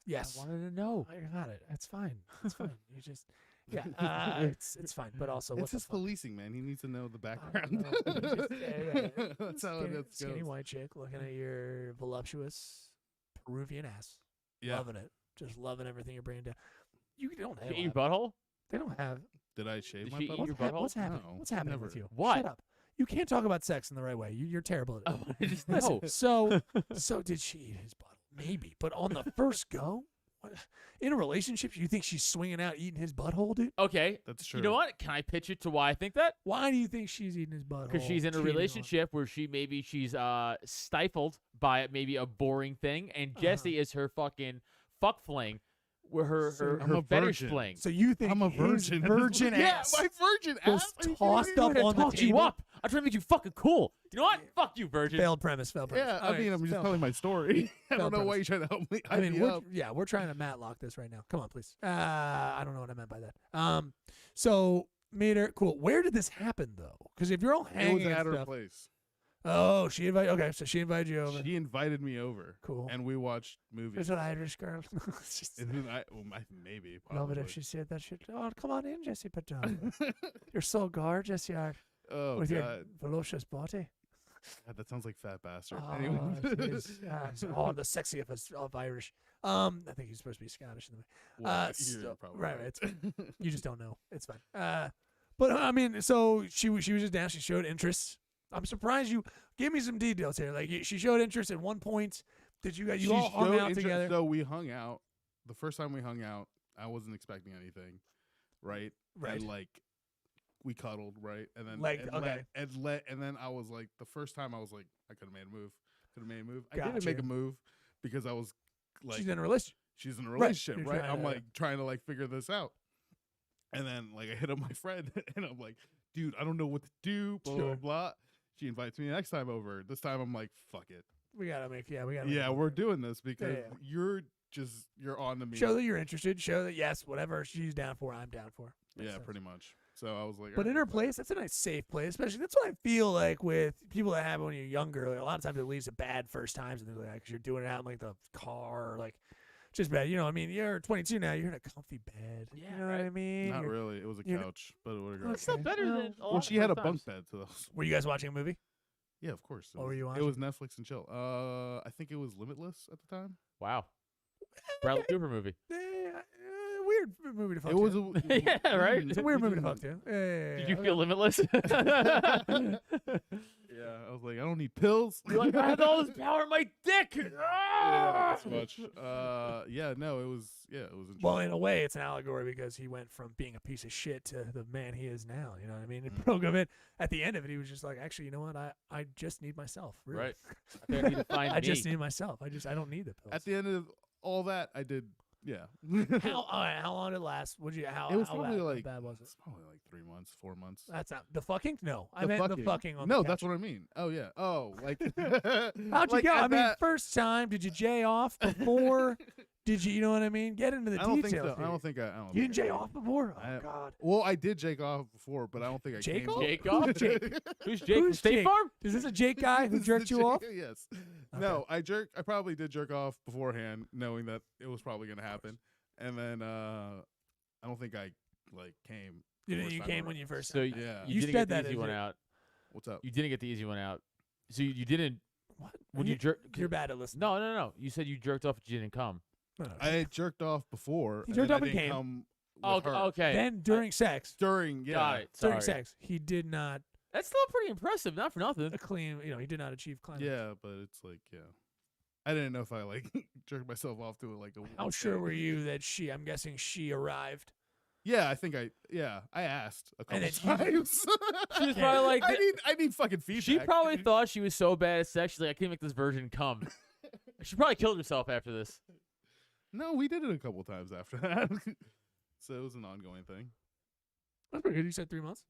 Yes. I wanted to know. I got it. It's fine. It's fine. You just, yeah. It's fine. But also, It's what the his fuck? policing, man. He needs to know the I background. don't know. You just- yeah. That's how Skinny, it skinny goes. white chick looking at your voluptuous Peruvian ass. Yeah. Loving it. Just loving everything you're bringing down. You don't have. Did you eat your butthole? They don't have. Did I shave Did my she eat butt? your butthole? What's happening? No, What's happening never. with you? What? Shut up. You can't talk about sex in the right way. You're terrible at it. Oh, I just Listen, know. so did she eat his bottle? Maybe, but on the first go, what, in a relationship, you think she's swinging out eating his butthole, dude? Okay. That's true. You know what? Can I pitch it to why I think that? Why do you think she's eating his butthole? Because she's in a cheating on him? relationship where she's stifled by maybe a boring thing, and Jesse is her fucking fuck fling, where her I'm a fetish virgin. fling. So you think I'm a his virgin. virgin Yeah, ass my virgin was ass. Are you tossed kidding me? up I'm trying on to the talk you table? up. I'm trying to make you fucking cool. You know what? Fuck you, virgin. Failed premise. Yeah, I Okay, mean, I'm just failed telling my story. I Failed don't know why premise. you're trying to help me. I mean, hype me up. we're trying to Matlock this right now. Come on, please. I don't know what I meant by that. So Mater, cool. Where did this happen though? Because if you're all It hanging was and at her stuff, place. oh, she invited. Okay, so she invited you over. She invited me over. Cool. And we watched movies. Is an Irish girl. And then maybe. Love it Probably. if she said that shit. Oh, come on in, Jesse Pedraza. You're so gorgeous, you are, Oh, with your God. voluptuous body. God, that sounds like fat bastard. Oh, Anyway. the sexiest of Irish. I think he's supposed to be Scottish in the way. Well, So- you're probably right. It's, you just don't know. It's fine. But I mean, so she was just down. She showed interest. I'm surprised you give me some details here. Like she showed interest at one point. Did you guys? You She all hung showed out interest- together? So we hung out. The first time we hung out, I wasn't expecting anything, right? Right. And like we cuddled, right? And then Like, and okay. and then I was like, the first time I was like, I could have made a move. I Gotcha. didn't make a move because I was like, She's in a relationship. she's in a Right. relationship, You're right? trying I'm to- like trying to like figure this out. And then like I hit up my friend and I'm like, dude, I don't know what to do, blah, Sure. blah, blah. She invites me next time over. This time I'm like, fuck it. We gotta make. Yeah, we gotta. Yeah, make we're doing this because yeah. you're on to me. show that you're interested. Show that yes, whatever she's down for, I'm down for. Makes Yeah, sense. pretty much. So I was like, But in her alright, place, that's a nice safe place. Especially that's what I feel like with people that have it when you're younger. Like, a lot of times it leaves a bad first times, and they're like, because you're doing it out in like the car, or like just bad. You know, what I mean, you're 22 now. You're in a comfy bed. Yeah, you know what I mean. Not You're- really. It was a you're- couch, but it would Okay. have It's not better Well, than. Well, she had a bunk bed, so that was, Were you guys watching a movie? yeah, of course. What were you It was Netflix and chill. I think it was Limitless at the time. Wow. Bradley Cooper movie. Weird. weird movie to fuck It was to. Yeah, right? It's a weird movie to fuck to. Yeah, Did you okay. feel limitless? Yeah, I was like, I don't need pills. You're like, I had all this power in my dick. Yeah, that's much. Yeah, no, it was. Yeah, it was. Well, in a way, it's an allegory because he went from being a piece of shit to the man he is now. You know what I mean? Mm. Broke of it. At the end of it, he was just like, actually, you know what? I just need myself. Really. Right. I need to find I me. just need myself. I don't need the pills. At the end of all that, I did. Yeah. How long did it last? Would you? How? It was how probably bad, like how bad was it? it's probably like 3 months, 4 months. That's not the fucking. No, I The meant the fucking on No, the that's couch. what I mean. Oh yeah. Oh, like How'd you like go? at I mean, that- first time, did you jay off before? Did you? You know what I mean? Get into the I don't details. think so. here. I don't think I don't You think didn't jay I did. off before? Oh I- God. Well, I did Jake off before, but I don't think I Jake came off? to- Jake off? Who's Jake? Who's Jake? Who's State Jake? Farm? Is this a Jake guy who This is jerked the you off? Yes. Okay. No, I probably did jerk off beforehand, knowing that it was probably gonna happen, and then I don't think I like came. You the didn't. first You time came around. when you first. So said that. Yeah. you You didn't said get that the easy as one your- out. What's up? You didn't get the easy one out. So you didn't. What? When you jerk. You're bad at listening. No. You said you jerked off, but you didn't come. No. I had jerked off before. He and jerked then off I and didn't came. come Oh, with her. okay. Then during sex, During, yeah. Got it. during Sorry. sex, he did not That's still pretty impressive. Not for nothing. clean. You know, he did not achieve climax. Yeah, but it's like, yeah. I didn't know if I like jerked myself off to it like a. How sure were you that she? I'm guessing she arrived. Yeah, I think I asked a couple And then times. She was probably like, I need fucking feedback. she probably thought she was so bad at sex. She's like, I can't make this virgin come. She probably killed herself after this. No, we did it a couple times after that. So it was an ongoing thing. That's pretty good. You said 3 months.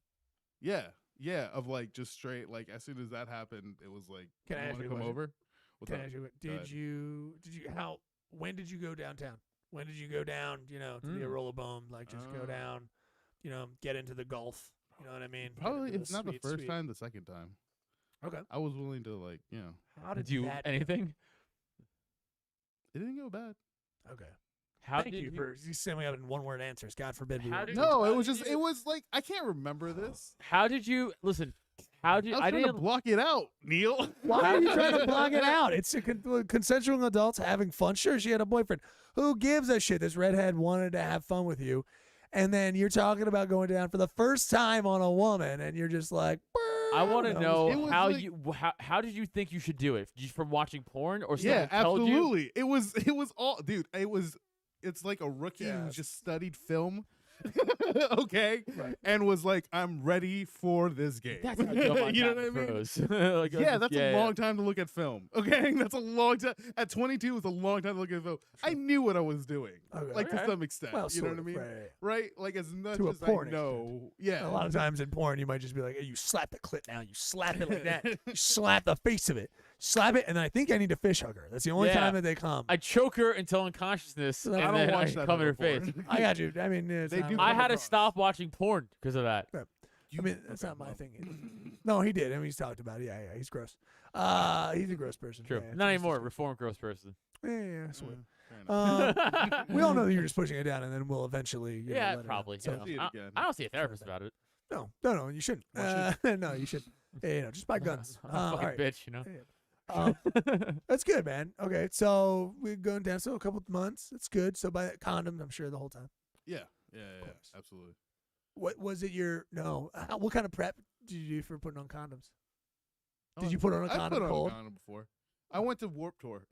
Yeah, of like just straight like as soon as that happened, it was like, Can I you ask wanna you a come question? over? What's Can I up? ask you, ahead. did you how when did you go downtown? When did you go down, to the Arola Boom, like just go down, get into the Gulf, you know what I mean? Get Probably into if not the sweet, first sweet- time, the second time. Okay. I was willing to like, How Did you that anything? it didn't go bad. Okay. How Thank did you for you sending me up in one word answers. God forbid we How were- did No, how it was did just you- it was like I can't remember this. How did you listen? How did I was I trying to didn't? block it out, Neil. Why are you trying to block it out? It's consensual adults having fun. Sure, she had a boyfriend. Who gives a shit? This redhead wanted to have fun with you. And then you're talking about going down for the first time on a woman, and you're just like, I want to It know was how like- you how did you think you should do it? Just from watching porn or Yeah, someone told you? absolutely. It was all, dude. It's like a rookie who Yes. just studied film, okay, Right. and was like, I'm ready for this game. That's how Joe Montana you know what I mean? froze. Like, Yeah, that's a yeah. long time to look at film. Okay, that's a long time. At 22, it's a long time to look at film. I knew what I was doing, Okay. like to Okay. some extent. well, you know what I sort mean? of, right. Right? Like as much To a as I porn know. Yeah. A lot of times in porn, you might just be like, hey, you slap the clit now. You slap it like that. You slap the face of it. Slap it, and I think I need to fish hug her. That's the only Yeah. time that they come. I choke her until unconsciousness, I and don't then watch I that come in her type of face. porn. I got you. I mean, it's They not do my- I come had to across. stop watching porn because of that. I mean, that's okay, not my well. thing. No, he did. I mean, he's talked about it. Yeah, he's gross. He's a gross person. True. Yeah, Not he's anymore. just- Reformed gross person. Yeah, sweet. Fair enough. We all know that you're just pushing it down, and then we'll eventually. Yeah, let it out. probably. So, you know. See it I, again. I don't see a therapist about it. no, you shouldn't. Why No, you shouldn't. Yeah, just buy guns. I'm a all fucking right. bitch, you know. That's good, man. Okay, so we're going down. So a couple of months. That's good. So by condoms, I'm sure the whole time. Yeah, yeah, course. absolutely. What was it? What kind of prep did you do for putting on condoms? Did Oh, you put on a I condom put on cold? a condom before. I went to Warp Tour,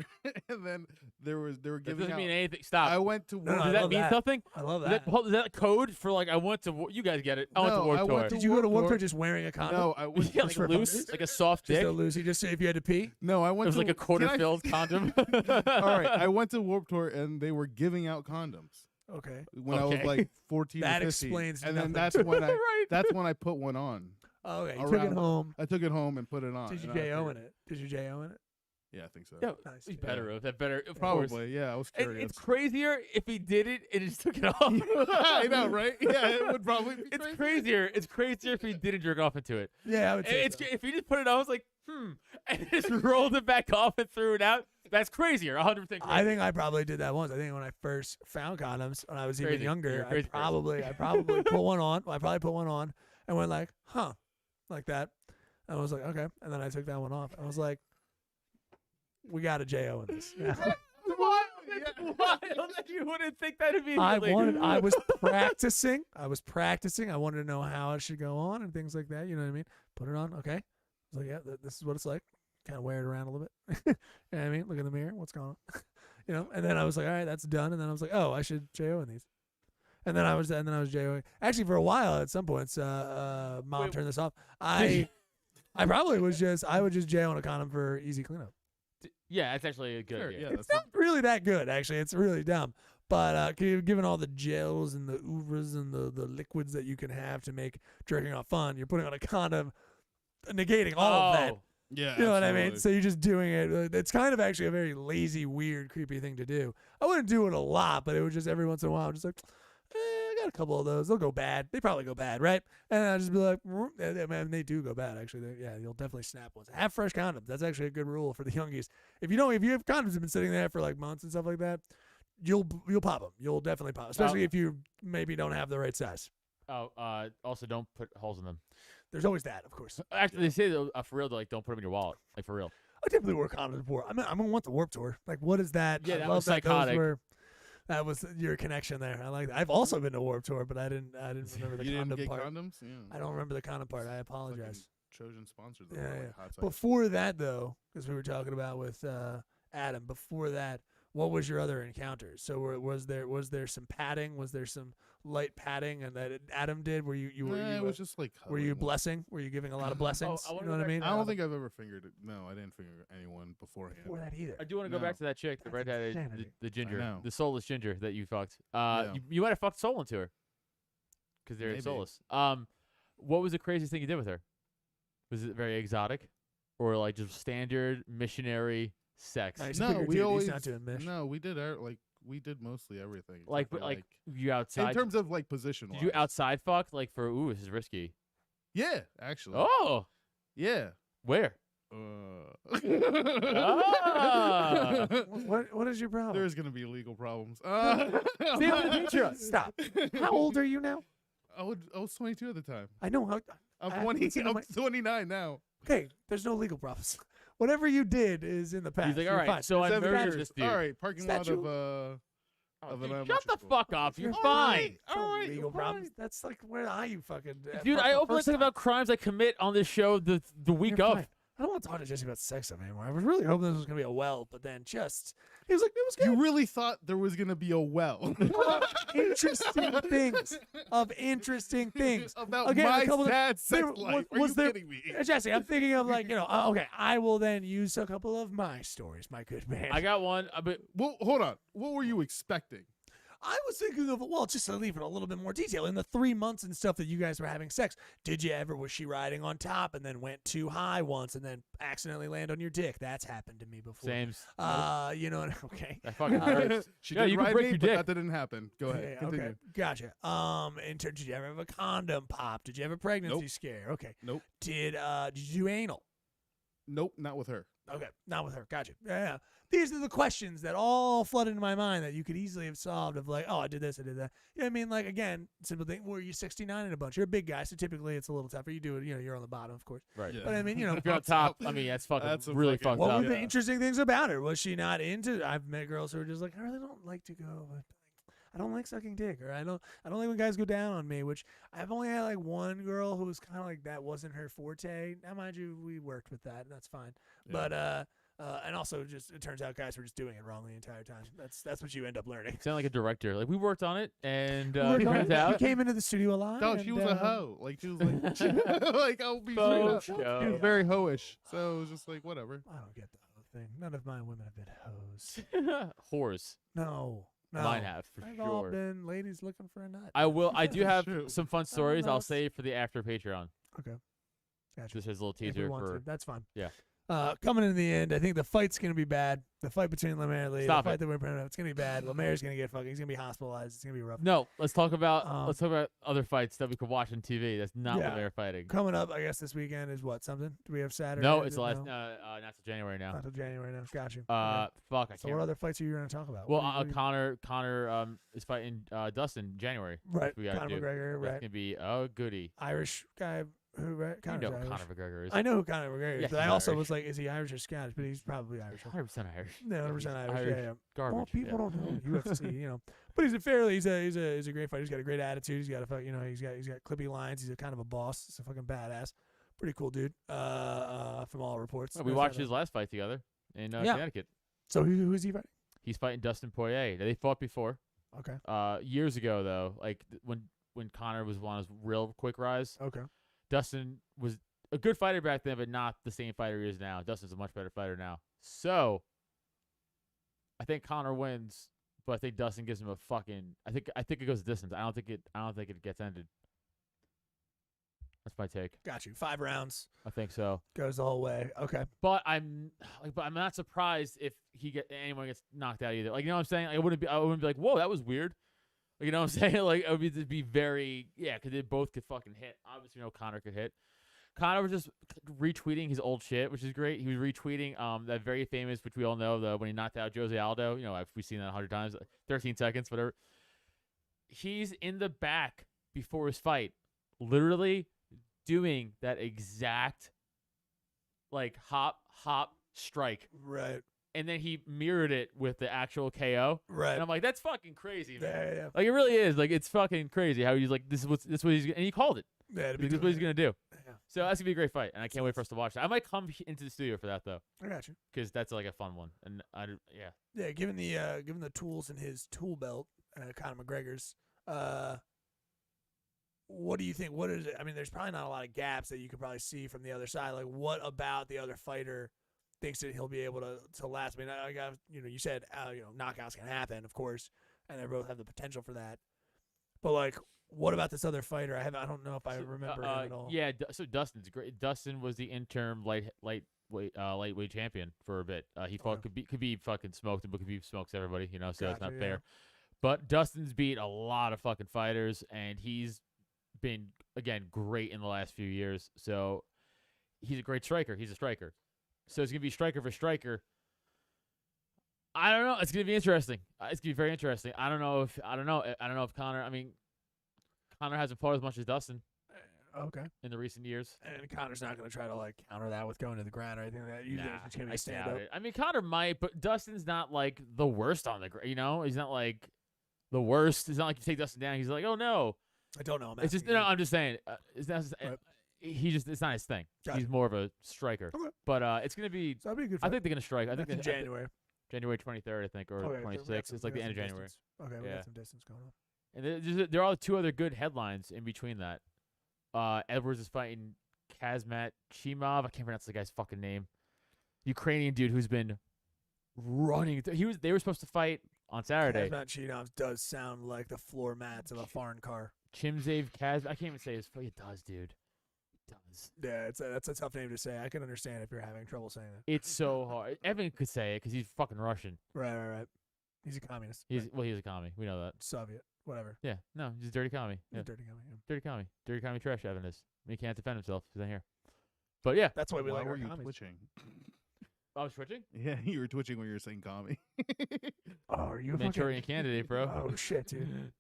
and then they were That giving doesn't out. mean anything. Stop. I went to No, Warp no, I Does love that mean that. something? I love Is that. is that code for like I went to? You guys get it? I went to No, Warped I Tour. went to Did you go to Warped Warped Tour Tour. just wearing a condom? No, I went. Yeah, Just like for loose, fun? like a soft Just dick. a Lucy, just so if you had to pee. No, I It went. was to, like a can I- quarter-filled condom. All right, I went to Warp Tour, and they were giving out condoms Okay. when I was Okay. like 14 That or 15. explains and nothing. then that's when I Right. that's when I put one on. Okay. You took it Around- home. I took it home and put it on. Did you and I JO in figured- it? Did you JO in it? Yeah, I think so. Yeah, Nice. he's yeah. better of that. Better, of course. Probably. Yeah, I was And curious. it's crazier if he did it and just took it off. I know, right? Yeah, it would probably be It's crazy. crazier. It's crazier if he didn't jerk off into it. Yeah, I would say It's so. if he just put it on, I was like, and just rolled it back off and threw it out. That's crazier. 100% crazy. I think I probably did that once. I think when I first found condoms when I was even Crazy. You're younger, a crazy I probably put one on. I probably put one on and went like, like that. And I was like, okay. And then I took that one off. I was like, we got a JO in this. Yeah. What? wild that you wouldn't think that immediately. I was practicing. I wanted to know how it should go on and things like that. You know what I mean? Put it on. Okay. I was like, yeah, this is what it's like. Kind of wear it around a little bit. You know what I mean? Look in the mirror. What's going on? You know? And then I was like, all right, that's done. And then I was like, oh, I should JO in these. And then I was JOing. Actually, for a while, at some points, mom turned this off. I probably was just JO on a condom for easy cleanup. Yeah, it's actually a good Sure, idea. yeah, It's not really that good, actually. It's really dumb. But given all the gels and the oovers and the liquids that you can have to make jerking off fun, you're putting on a condom, negating all of that. Yeah, You know what I mean? absolutely. So you're just doing it. It's kind of actually a very lazy, weird, creepy thing to do. I wouldn't do it a lot, but it was just every once in a while, I'm just like, I got a couple of those. They'll go bad. They probably go bad, right? And I'll just be like, man, they do go bad, actually. Yeah, you'll definitely snap ones. Have fresh condoms. That's actually a good rule for the youngies. If you have condoms that have been sitting there for like months and stuff like that, you'll pop them. You'll definitely pop them, especially if you maybe don't have the right size. Oh, also don't put holes in them. There's always that, of course. Actually, they say for real, like don't put them in your wallet, like for real. I definitely wore condoms before. I'm gonna want the Warp Tour. Like, what is that? Yeah, I that love was that those psychotic. that was your connection there. I like that. I've also been to Warp Tour, but I didn't remember the You condom didn't get part. condoms? Yeah. I don't remember the condom part. I apologize. Trojan sponsored them. Yeah, Like yeah. hot sauce. Before that, though, because we were talking about with Adam. Before that, what was your other encounters? So was there some padding? Was there some light padding and that Adam did? Were you were Nah, you it was just like were you cuddling. blessing? Were you giving a lot of blessings? I You wanna know go what I back mean? to I don't think I've ever fingered it. No, I didn't finger anyone beforehand. before that either. I do want to go No. back to that chick, the That's redheaded, insanity. the ginger, know. the soulless ginger that you fucked. Yeah. You might have fucked soul into her because they're Maybe. soulless. What was the craziest thing you did with her? Was it very exotic, or like just standard missionary sex? Nice. No, Figured we he's always not doing mish. no, we did we did mostly everything. except Like, for, but like you outside? in terms of like position. did you outside fuck like for? Ooh, this is risky. Yeah, actually. Oh, Yeah. where? Ah. What is your problem? There's gonna be legal problems. See on the picture. Stop. How old are you now? I was 22 at the time. I know how. I'm I 20. listen to I'm my- 29 now. Okay, there's no legal problems. Whatever you did is in the past. He's like, You're all right, fine. so I 7 murdered years. this dude. All right, parking lot Statue? of Oh, an dude, elementary shut the school. fuck up. You're You're fine. No All right, legal fine. problems. That's like where are you fucking? Dude, fuck I the openly first talk time. about crimes I commit on this show the week You're of. fine. I don't want to talk to Jesse about sex stuff anymore. I was really hoping this was gonna be a well, but then he was like, it was good. You really thought there was gonna be a well Interesting things of interesting things. about Again, a my couple of- sad sex there life. Are was you there- kidding me? Jesse, I'm thinking of like okay, I will then use a couple of my stories, my good man. I got one, but Well, hold on. What were you expecting? I was thinking of, well, just to leave it a little bit more detail. In the 3 months and stuff that you guys were having sex, was she riding on top and then went too high once and then accidentally land on your dick? That's happened to me before. same. You know, okay. That fucking hurts. She Yeah, did you can ride break me, your but dick. that didn't happen. Go ahead. Yeah, Continue. okay, gotcha. Did you ever have a condom pop? Did you have a pregnancy Nope. scare? Okay. Nope. Did you do anal? Nope, not with her. Okay, not with her. Gotcha. Yeah. These are the questions that all flood into my mind that you could easily have solved of like, oh, I did this, I did that. You know what I mean? Like, again, simple thing. Were you 69 in a bunch? You're a big guy, so typically it's a little tougher. You do it, you're on the bottom, of course. Right. Yeah. But I mean, If you're on top, I mean, that's fucking That's a really fucking- fucked what up. were the Yeah. interesting things about her? Was she not into? I've met girls who are just like, I really don't like to go, but I don't like sucking dick, or I don't like when guys go down on me. Which I've only had like one girl who was kind of like that wasn't her forte. Now, mind you, we worked with that, and that's fine. Yeah. But and also just it turns out guys were just doing it wrong the entire time. That's what you end up learning. Sound like a director. Like we worked on it, and We worked on turns it. out She came into the studio a lot. No, and, she was a hoe. Like she was like, like I'll be Faux straight up. show. She was very hoish. So it was just like whatever. I don't get the whole thing. None of my women have been hoes. whores. No. Mine have for I've all sure. been ladies looking for a nut. I do have True. some fun stories. I'll nuts. save for the after Patreon. Okay. Gotcha. Just as a little If we teaser want for. to, that's fine. Yeah. Coming in the end, I think the fight's gonna be bad. The fight between Lemaire and Lee, Stop the fight it. that we're putting up, it's gonna be bad. Lemaire's gonna get fucking. He's gonna be hospitalized. It's gonna be rough. No, let's talk about Um, other fights that we could watch on TV. That's not Yeah. what they're fighting. Coming up, I guess this weekend is what something. Do we have Saturday? No, it's the Didn't last. know. Not till January now. Not till January now. Got you. Fuck, I So can't. what other fights are you gonna talk about? Well, What do you- Connor is fighting Dustin in January. right, we gotta Conor do. McGregor, That's right? gonna be a goodie. Irish guy. Who, right? You Connor's know Irish. Conor McGregor is. I know who Conor McGregor is, Yes, but I he's also Irish. was like, is he Irish or Scottish? But he's probably Irish. 100% Irish. No, 100% Irish. Irish Yeah, yeah. garbage. Well, people yeah. don't know UFC, you know. But he's a great fighter. He's got a great attitude. He's got he's got clippy lines. He's a kind of a boss. He's a fucking badass. Pretty cool dude. From all reports. Well, we watched his last fight together in Connecticut. So who's he fighting? He's fighting Dustin Poirier. They fought before. Okay. Years ago though, like when Conor was on his real quick rise. Okay. Dustin was a good fighter back then, but not the same fighter he is now. Dustin's a much better fighter now. So I think Conor wins, but I think Dustin gives him a fucking. I think it goes distance. I don't think it gets ended. That's my take. Got you. 5 rounds. I think so. Goes the whole way. Okay. But I'm not surprised if anyone gets knocked out either. Like, you know what I'm saying? I wouldn't be like, whoa, that was weird. Like, you know what I'm saying? Like, it would be very because they both could fucking hit. Obviously, Conor could hit. Conor was just retweeting his old shit, which is great. He was retweeting that very famous, which we all know, when he knocked out Jose Aldo. You know, we've seen that 100 times. 13 seconds, whatever. He's in the back before his fight, literally doing that exact like hop strike, right? And then he mirrored it with the actual KO, right? And I'm like, that's fucking crazy, man. Yeah. Like, it really is. Like, it's fucking crazy how he's like, this is what he's, and he called it. Yeah, this is what he's gonna do. Yeah. So that's gonna be a great fight, and I can't wait for us to watch it. I might come into the studio for that though. I got you. Because that's like a fun one, and Yeah, given the tools in his tool belt, Conor McGregor's. What do you think? What is it? I mean, there's probably not a lot of gaps that you could probably see from the other side. Like, what about the other fighter thinks that he'll be able to last? I mean, I got you said knockouts can happen, of course, and they both have the potential for that. But like, what about this other fighter? I don't know if I remember him at all. Yeah, so Dustin's great. Dustin was the interim lightweight champion for a bit. He fought could be fucking smoked, but Khabib smokes everybody, so gotcha, it's not fair. But Dustin's beat a lot of fucking fighters, and he's been again great in the last few years. So he's a great striker. He's a striker. So it's gonna be striker for striker. I don't know. It's gonna be interesting. It's gonna be very interesting. I don't know if Conor. I mean, Conor hasn't fought as much as Dustin. Okay. In the recent years. And Conor's not gonna try to like counter that with going to the ground or anything like that. Usually it's gonna be a stand up. I mean, Conor might, but Dustin's not like the worst on the ground. He's not like the worst. It's not like you take Dustin down. He's like, oh no. I don't know. It's just I'm just saying. It's not. It's not his thing. Gotcha. He's more of a striker. Okay. But it's gonna be. So that'd be a good fight. I think they're gonna strike. I think in January. January 23rd, I think, or 26th. It's like the end of January. Okay, we got some distance going on. And there are 2 other good headlines in between that. Edwards is fighting Kazmat Chimov. I can't pronounce the guy's fucking name. Ukrainian dude who's been running. They were supposed to fight on Saturday. Kazmat Chimov does sound like the floor mats of a foreign car. Chimzav Kaz. I can't even say his. It does, dude. It does. Yeah, that's a tough name to say. I can understand if you're having trouble saying it. It's so hard. Evan could say it because he's fucking Russian. Right. He's a communist. He's a commie. We know that. Soviet. Whatever. Yeah. No, he's a dirty commie. He's Yeah. a dirty commie. Yeah. Dirty commie. Dirty commie trash. Evan is. He can't defend himself. He's not here. But yeah. That's why we like were our you commies. twitching? I was twitching? Yeah, you were twitching when you were saying commie. Oh, are you a Manchurian fucking candidate, bro. Oh shit, dude.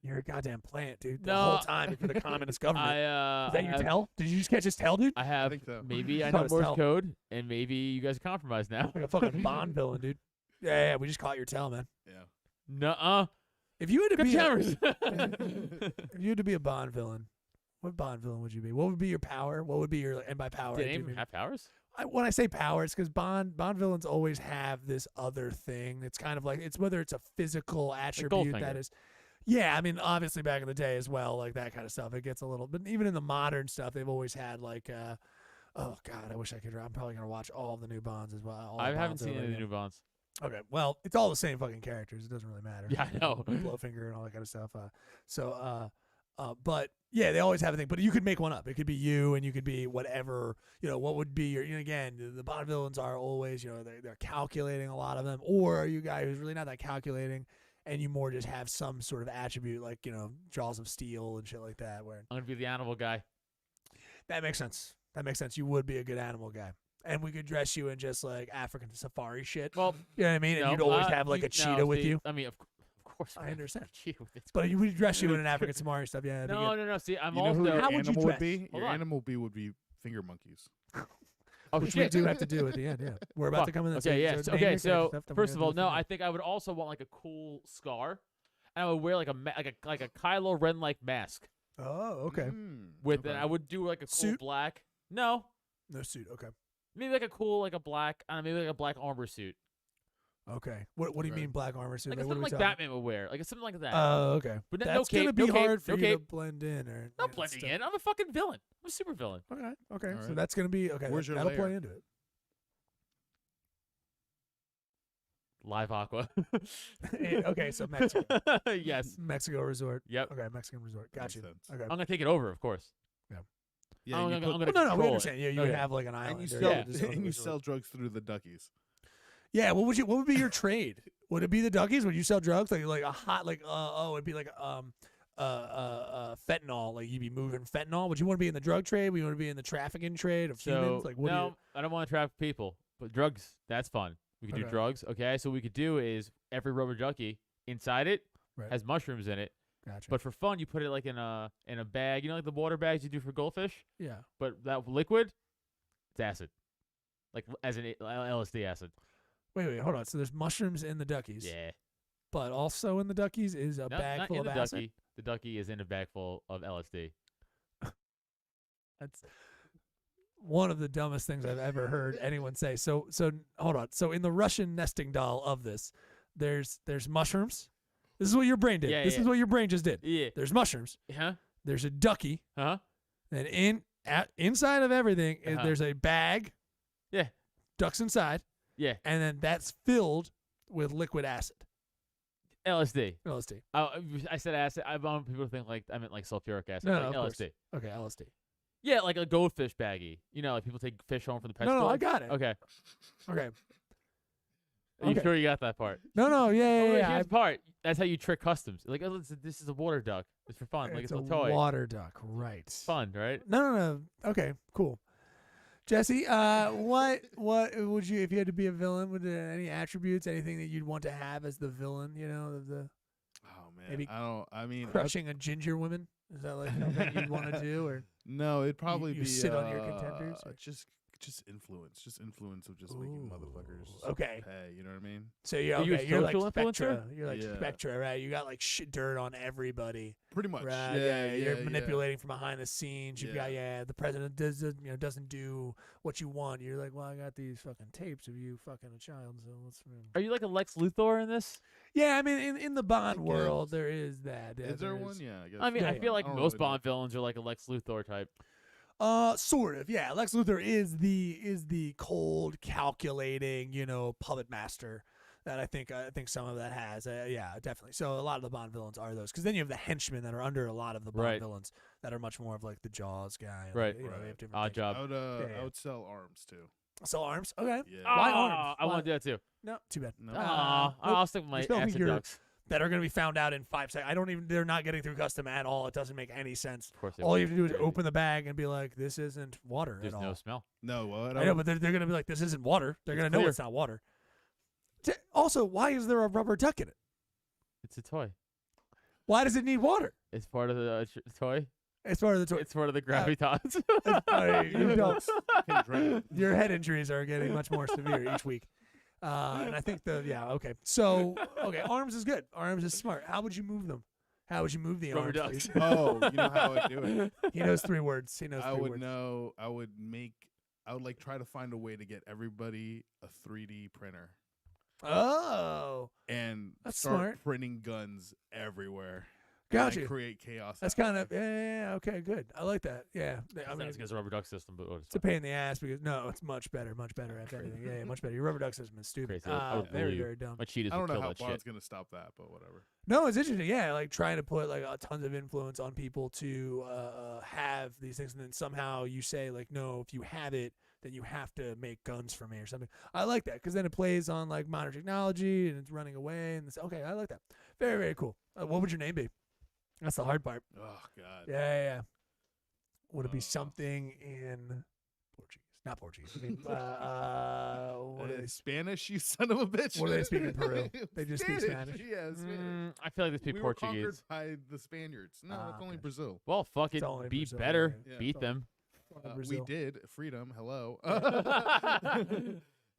You're a goddamn plant, dude. The No. whole time for the communist government. Is that your tell? Did you just catch his tell, dude? I have. think so. Maybe I Thought know it's Morse tell. code, and maybe you guys are compromised now. Like a fucking Bond villain, dude. Yeah, we just caught your tell, man. Yeah. Nuh-uh. If you had to Good be cameras. if you had to be a Bond villain, what Bond villain would you be? What would be your power? What would be your and by power? Did I do anyone mean- have powers? when I say power, it's because Bond villains always have this other thing. It's kind of like it's whether it's a physical attribute that Goldfinger. is. Yeah, I mean, obviously back in the day as well, like that kind of stuff. It gets a little, but even in the modern stuff, they've always had like, oh God, I wish I could. I'm probably gonna watch all of the new Bonds as well. all the I haven't Bonds seen over any of the again. new Bonds. Okay, well, it's all the same fucking characters. It doesn't really matter. Yeah, I know. Blowfinger and all that kind of stuff. But yeah, they always have a thing. But you could make one up. It could be you, and you could be whatever. What would be your? Again, the Bond villains are always, they're calculating a lot of them. Or are you a guy who's really not that calculating, and you more just have some sort of attribute like Jaws of Steel and shit like that. Where I'm gonna be the animal guy. that makes sense. That makes sense. You would be a good animal guy. And we could dress you in just like African safari shit. Well, you know what I mean? And no, you'd always have like a cheetah with see, you. I mean, of course, I man. understand. You, it's But you would dress you in an African Samoan stuff, yeah. that'd be no, good. no. See, I'm You know who also. your How would you animal dress? would be? Hold Your on. animal would be finger monkeys. Oh Which we shit. do have to do at the end, yeah. We're about to come in and Okay, say, yeah. so So, name your okay, character so stuff, then we're first of gonna all, do it no, from I think I would also want like a cool scar, and I would wear like a Kylo Ren like mask there. Oh, okay. with, Okay. and I would do like a cool Suit? black. No, No suit, okay. maybe like a cool like a black, maybe like a black armor suit, Okay. What do you Okay. mean black armor suit? like what are something we like talking? Batman would wear, like something like that. Oh, okay. But no That's cape, gonna be no cape, hard for no you to cape. blend in, or Not yeah, blending stuff. in. I'm a fucking villain. I'm a super villain. Okay, okay. All So right. that's gonna be okay. Where's your that'll lair? play into it. Live Aqua. Okay, so Mexico. Yes. Mexico resort. Yep. Okay, Mexican resort. Got Makes you. sense. Okay. I'm gonna take it over, of course. Yeah, I'm you gonna, put- I'm gonna Well, no, we control it. understand. You Okay. have like an island. and you there, sell Yeah. just own a and you resort. sell drugs through the duckies. Yeah, what would be your trade? Would it be the duckies? Would you sell drugs like a hot it'd be like fentanyl, like you'd be moving fentanyl? Would you want to be in the drug trade? Would you want to be in the trafficking trade of So humans? Like what do no, I don't want to traffic people, but drugs. That's fun. We could do Okay. drugs. Okay, so what we could do is every rubber ducky inside it Right. has mushrooms in it. Gotcha. But for fun, you put it like in a bag. You know, like the water bags you do for goldfish. yeah. But that liquid, it's acid, like as an LSD acid. Wait, hold on. So there's mushrooms in the duckies, Yeah. but also in the duckies is a No, bag not full in of the acid. ducky. The ducky is in a bag full of LSD. That's one of the dumbest things I've ever heard anyone say. So hold on. So in the Russian nesting doll of this, there's mushrooms. This is what your brain did. Yeah, This yeah. is what your brain just did. Yeah. There's mushrooms. Huh? There's a ducky, Huh? and inside of everything Uh-huh. there's a bag. Yeah. Ducks inside, Yeah. and then that's filled with liquid acid. LSD. LSD. I said acid. I want people to think like I meant like sulfuric acid. No, like no, of course. LSD. Okay, LSD. Yeah, like a goldfish baggie. You know, like people take fish home from the pet No, store. I got it. Okay. Okay. Are you Okay. sure you got that part? No, yeah, Oh, wait, yeah. here's the part. That's how you trick customs. Like, oh, this is a water duck. It's for fun. Like, it's a toy. water duck, right? Fun, right? No. Okay, cool. Jesse, what would you, if you had to be a villain, would there any attributes, anything that you'd want to have as the villain? You know, of the Oh man, Maybe I mean, crushing a ginger woman. Is that like something you'd want to do, or no, it'd probably you be sit on your contenders, or- just influence of just making motherfuckers okay? pay. You know what I mean? So you're Are you a okay. You're like social influencer? Spectra. You're like Yeah. Spectra, right? You got like shit dirt on everybody. Pretty much. Right, Yeah, you're yeah. manipulating from behind the scenes. You've got Yeah. the president doesn't do what you want. You're like, well, I got these fucking tapes of you fucking a child, so let's. Are you like a Lex Luthor in this? Yeah, I mean, in the Bond guess. world, there is that. Is there one? Yeah, I guess. I mean, Yeah, I feel like I don't most really know. Bond villains are like a Lex Luthor type. Sort of. Yeah, Lex Luthor is the cold, calculating, puppet master that I think some of that has. Yeah, definitely. So a lot of the Bond villains are those, because then you have the henchmen that are under a lot of the Bond Right. villains that are much more of like the Jaws guy. Right. They have different Odd things. job. I yeah. would sell arms too. So arms. Okay. Yeah. Why Ah, arms? I Why- want to do that too. No, too bad. No. Ah, nope. I'll stick with my Just don't think acid you're- ducks. That are going to be found out in 5 seconds. They're not getting through custom at all. It doesn't make any sense. Of course, they All you have to do is would. open the bag and be like, this isn't water There's at no all. smell. No, what? I know, but they're going to be like, this isn't water. They're It's going to know clear. it's not water. Also, why is there a rubber duck in it? It's a toy. Why does it need water? It's part of the toy. It's part of the toy. It's part of the gravitas. You don't. Can drown. Your head injuries are getting much more severe each week. And I think okay. So, arms is good. Arms is smart. How would you move them? How would you move the Rubber arms? ducks. Steve? Oh, you know how I do it. He knows 3 words. He knows I 3 would words. know. I would like try to find a way to get everybody a 3D printer Oh, and That's start smart. printing guns everywhere. got and you. Create chaos. That's out kind there. of okay, good. I like that. Yeah, I mean, It's against the rubber duck system, but it's a pain in the ass because no, it's much better at everything. Yeah, much better. Your rubber duck system is stupid. Crazy. I would Very, bully you. very dumb. my cheetahs I would don't know kill how that Bond's shit. gonna stop that, but whatever. No, it's interesting. Yeah, like trying to put like tons of influence on people to have these things, and then somehow you say like, no, if you have it, then you have to make guns for me or something. I like that because then it plays on like modern technology and it's running away, and it's okay. I like that. Very, very cool. What would your name be? That's the hard part. Oh God. Yeah. Would it be Uh, something in Portuguese? Not Portuguese. I mean, what are they? Spanish, you son of a bitch. What do they speak in Peru? They just speak Spanish. Yeah, Spanish. I feel like they speak We were Portuguese. conquered by the Spaniards. No, it's only okay. Brazil. Well, fuck it. It's only Be Brazil, better. yeah. Beat them. We Brazil. did freedom. Hello.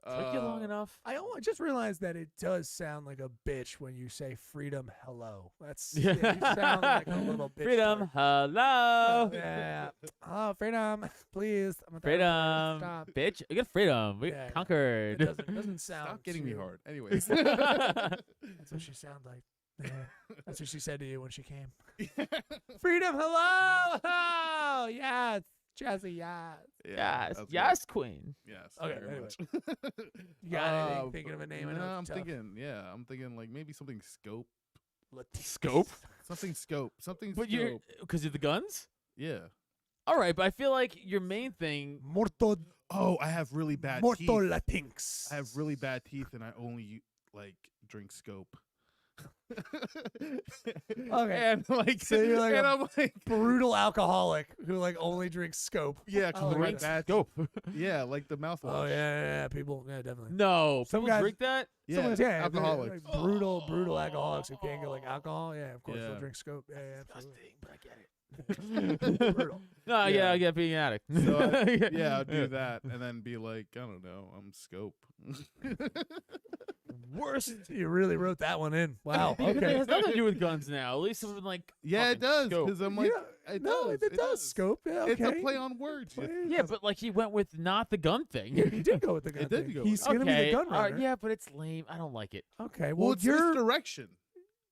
Took you long enough. I just realized that it does sound like a bitch when you say freedom. Hello. That's you sound like a little bitch. Freedom. Hello. Yeah. Oh, freedom, please. I'm a Freedom. Stop. Bitch. We got freedom. We Yeah, conquered. It doesn't sound. Stop getting me too- hard. Anyways. That's what she sounded like. Yeah. That's what she said to you when she came. Freedom. Hello. Oh, yes. Jesse, yes. Yes. that's Yes, queen. good. Yes. Okay, very anyway. much. You got anything? Thinking of a name? I No, know I'm it's tough. thinking like maybe something scope. Scope? Something scope. Something But scope. you're, because of the guns? Yeah. All right, but I feel like your main thing. Morto, Oh, I have really bad morto teeth. latinx. I have really bad teeth and I only like drink scope. Okay. And like, So you're like and a- I'm like, brutal alcoholic who like only drinks scope. yeah, I 'cause like my that. bad, Scope. yeah, like the mouthwash. Oh yeah, people, yeah, definitely. No. Some People guys- drink that? yeah, Someone's, yeah, alcoholics. like brutal alcoholics who can't get like alcohol. Yeah, of course Yeah. they'll drink scope. Yeah, absolutely. But I get it. Brutal. No, yeah, Yeah. I get being an addict. So yeah, I'll do that and then be like, I don't know, I'm scope. Worst. You really wrote that one in. Wow. Because it Okay. has nothing to do with guns now. At least it was like. Yeah, it fucking does scope. because I'm like, Yeah, it no, does. it does. Scope. Yeah, okay. It's a play on words. Yeah, but like he went with not the gun thing. Yeah, he did go with the gun. It did thing. go with He's the gonna be the Okay, gun all right, runner. yeah, but it's lame. I don't like it. Okay. Well, Well, it's you're misdirection.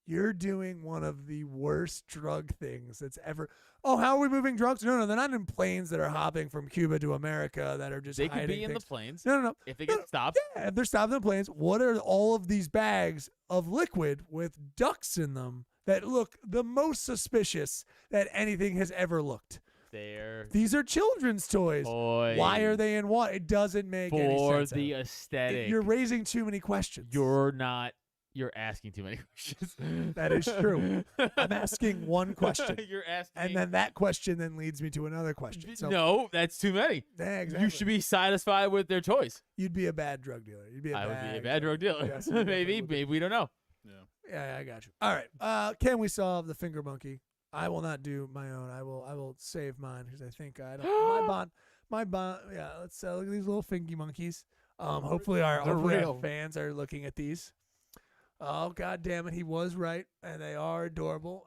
you're doing one of the worst drug things that's ever. Oh, how are we moving drugs? No, they're not in planes that are hopping from Cuba to America that are just They could hiding be in the things. planes No. if they No, get stopped. Yeah, if they're stopped on planes, what are all of these bags of liquid with ducks in them that look the most suspicious that anything has ever looked? They're These are children's toys. toys Why are they in water? It doesn't make any for sense. the Adam. aesthetic. You're raising too many questions. You're asking too many questions. That is true. I'm asking one question, You're asking. and then that question then leads me to another question. So, no, that's too many. yeah, exactly. You should be satisfied with their choice. You'd be a bad drug dealer. You'd be a I would bad be a bad drug dealer. Yes, you definitely maybe, would be. maybe we don't know. Yeah, I got you. All right. Can we solve the finger monkey? I will not do my own. I will save mine because I think I don't. My bond. Yeah. Let's look at these little fingy monkeys. Hopefully our real. fans are looking at these. Oh God damn it! He was right, and they are adorable.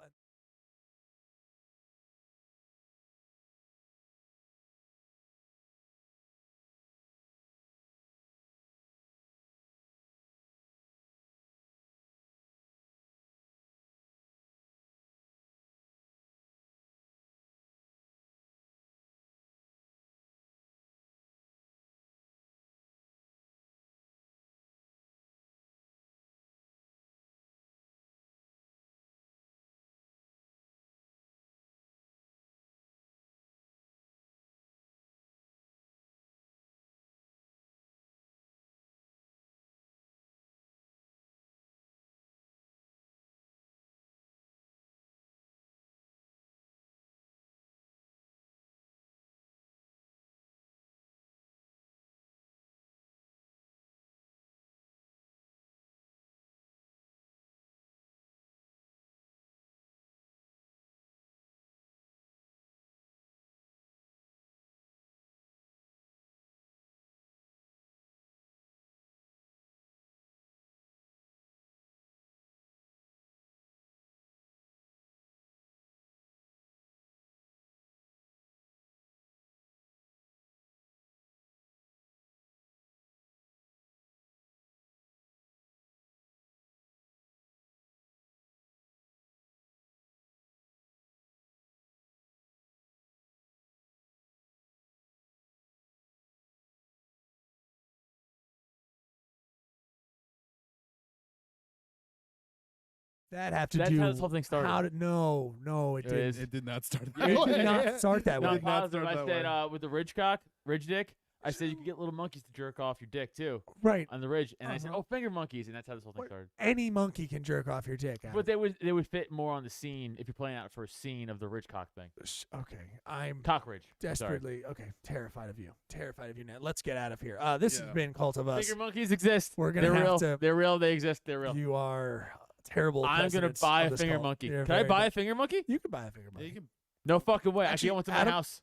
That have to That's do. how this whole thing started. How did? No, it It didn't. is. It did not start Yeah, that It way. did not start that No, way. I'm positive. start I that said way. with the ridge dick. I said you could get little monkeys to jerk off your dick too Right. on the ridge, and I said, Uh-huh. "Oh, finger monkeys," and that's how this whole thing What? started. Any monkey can jerk off your dick. But they would fit more on the scene if you're playing out for a scene of the ridge cock thing. Okay, I'm Cock ridge. Sorry. desperately terrified of you. Terrified of you, Nat. Let's get out of here. This has Yeah. been Cult of Us. Finger monkeys exist. We're gonna They're have real. to. They're real. They exist. They're real. You are terrible. I'm gonna presidents buy of a this finger cult. monkey. You're Can I very buy good. a finger monkey? You could buy a finger Yeah, monkey. you can, No fucking way. I Actually, can't want to my Adam- house.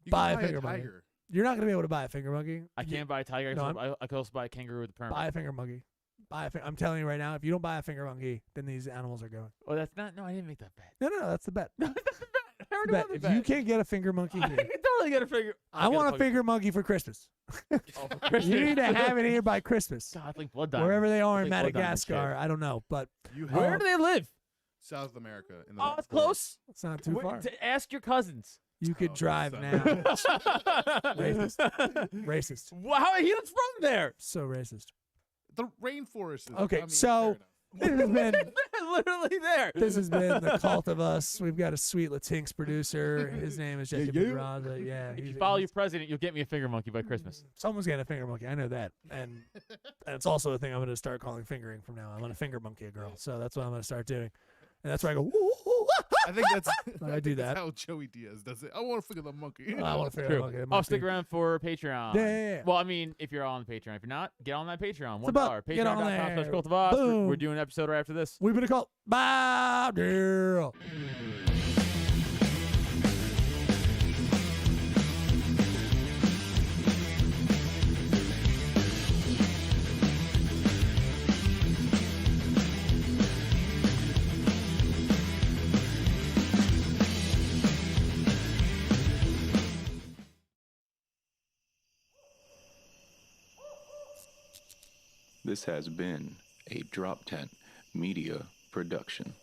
you Buy can a buy finger monkey. tiger. You're not gonna be able to buy a finger monkey. I can't buy a tiger. No, I could also buy a kangaroo with a permit. Buy a finger monkey. I'm telling you right now, if you don't buy a finger monkey, then these animals are going. Oh, that's not. No, I didn't make that bet. No, that's the bet. No, that's a bet. I That's already the bet. won the If bet. you can't get a finger monkey I here, can totally get a finger. I want a finger monkey for Christmas. Oh, for Christmas. You need to have it here by Christmas. God, like blood diamond. Wherever they are in Like blood diamond Madagascar, I don't know, but You Where have do they live? South America. In the Oh, North it's Pole. close. it's not too far. Ask your cousins. You could Oh, drive so- now. Racist. Wow, he was from there. So racist. The rainforest. Is, Okay, I mean, so- fair enough. This has been Literally there. this has been the Cult of Us. We've got a sweet Latinx producer. His name is Jesse Yeah. Pedraza. Yeah, If you he's- follow your he's- president, you'll get me a finger monkey by Christmas. Someone's getting a finger monkey. I know that, and it's also a thing I'm going to start calling fingering from now. I'm going to finger monkey a girl, so that's what I'm going to start doing. And that's where I go. "Woo, woo, I think that's. I do that's that. how Joey Diaz does it. I want to figure the monkey. I want to figure True. out monkey. I'll stick around for Patreon. Yeah. Well, I mean, if you're on the Patreon. If you're not, get on that Patreon. It's a buck. $1. Get on Patreon.com/Cult there. of Us. Boom. We're doing an episode right after this. We've been a cult. Bye, girl. This has been a Drop Tent Media Production.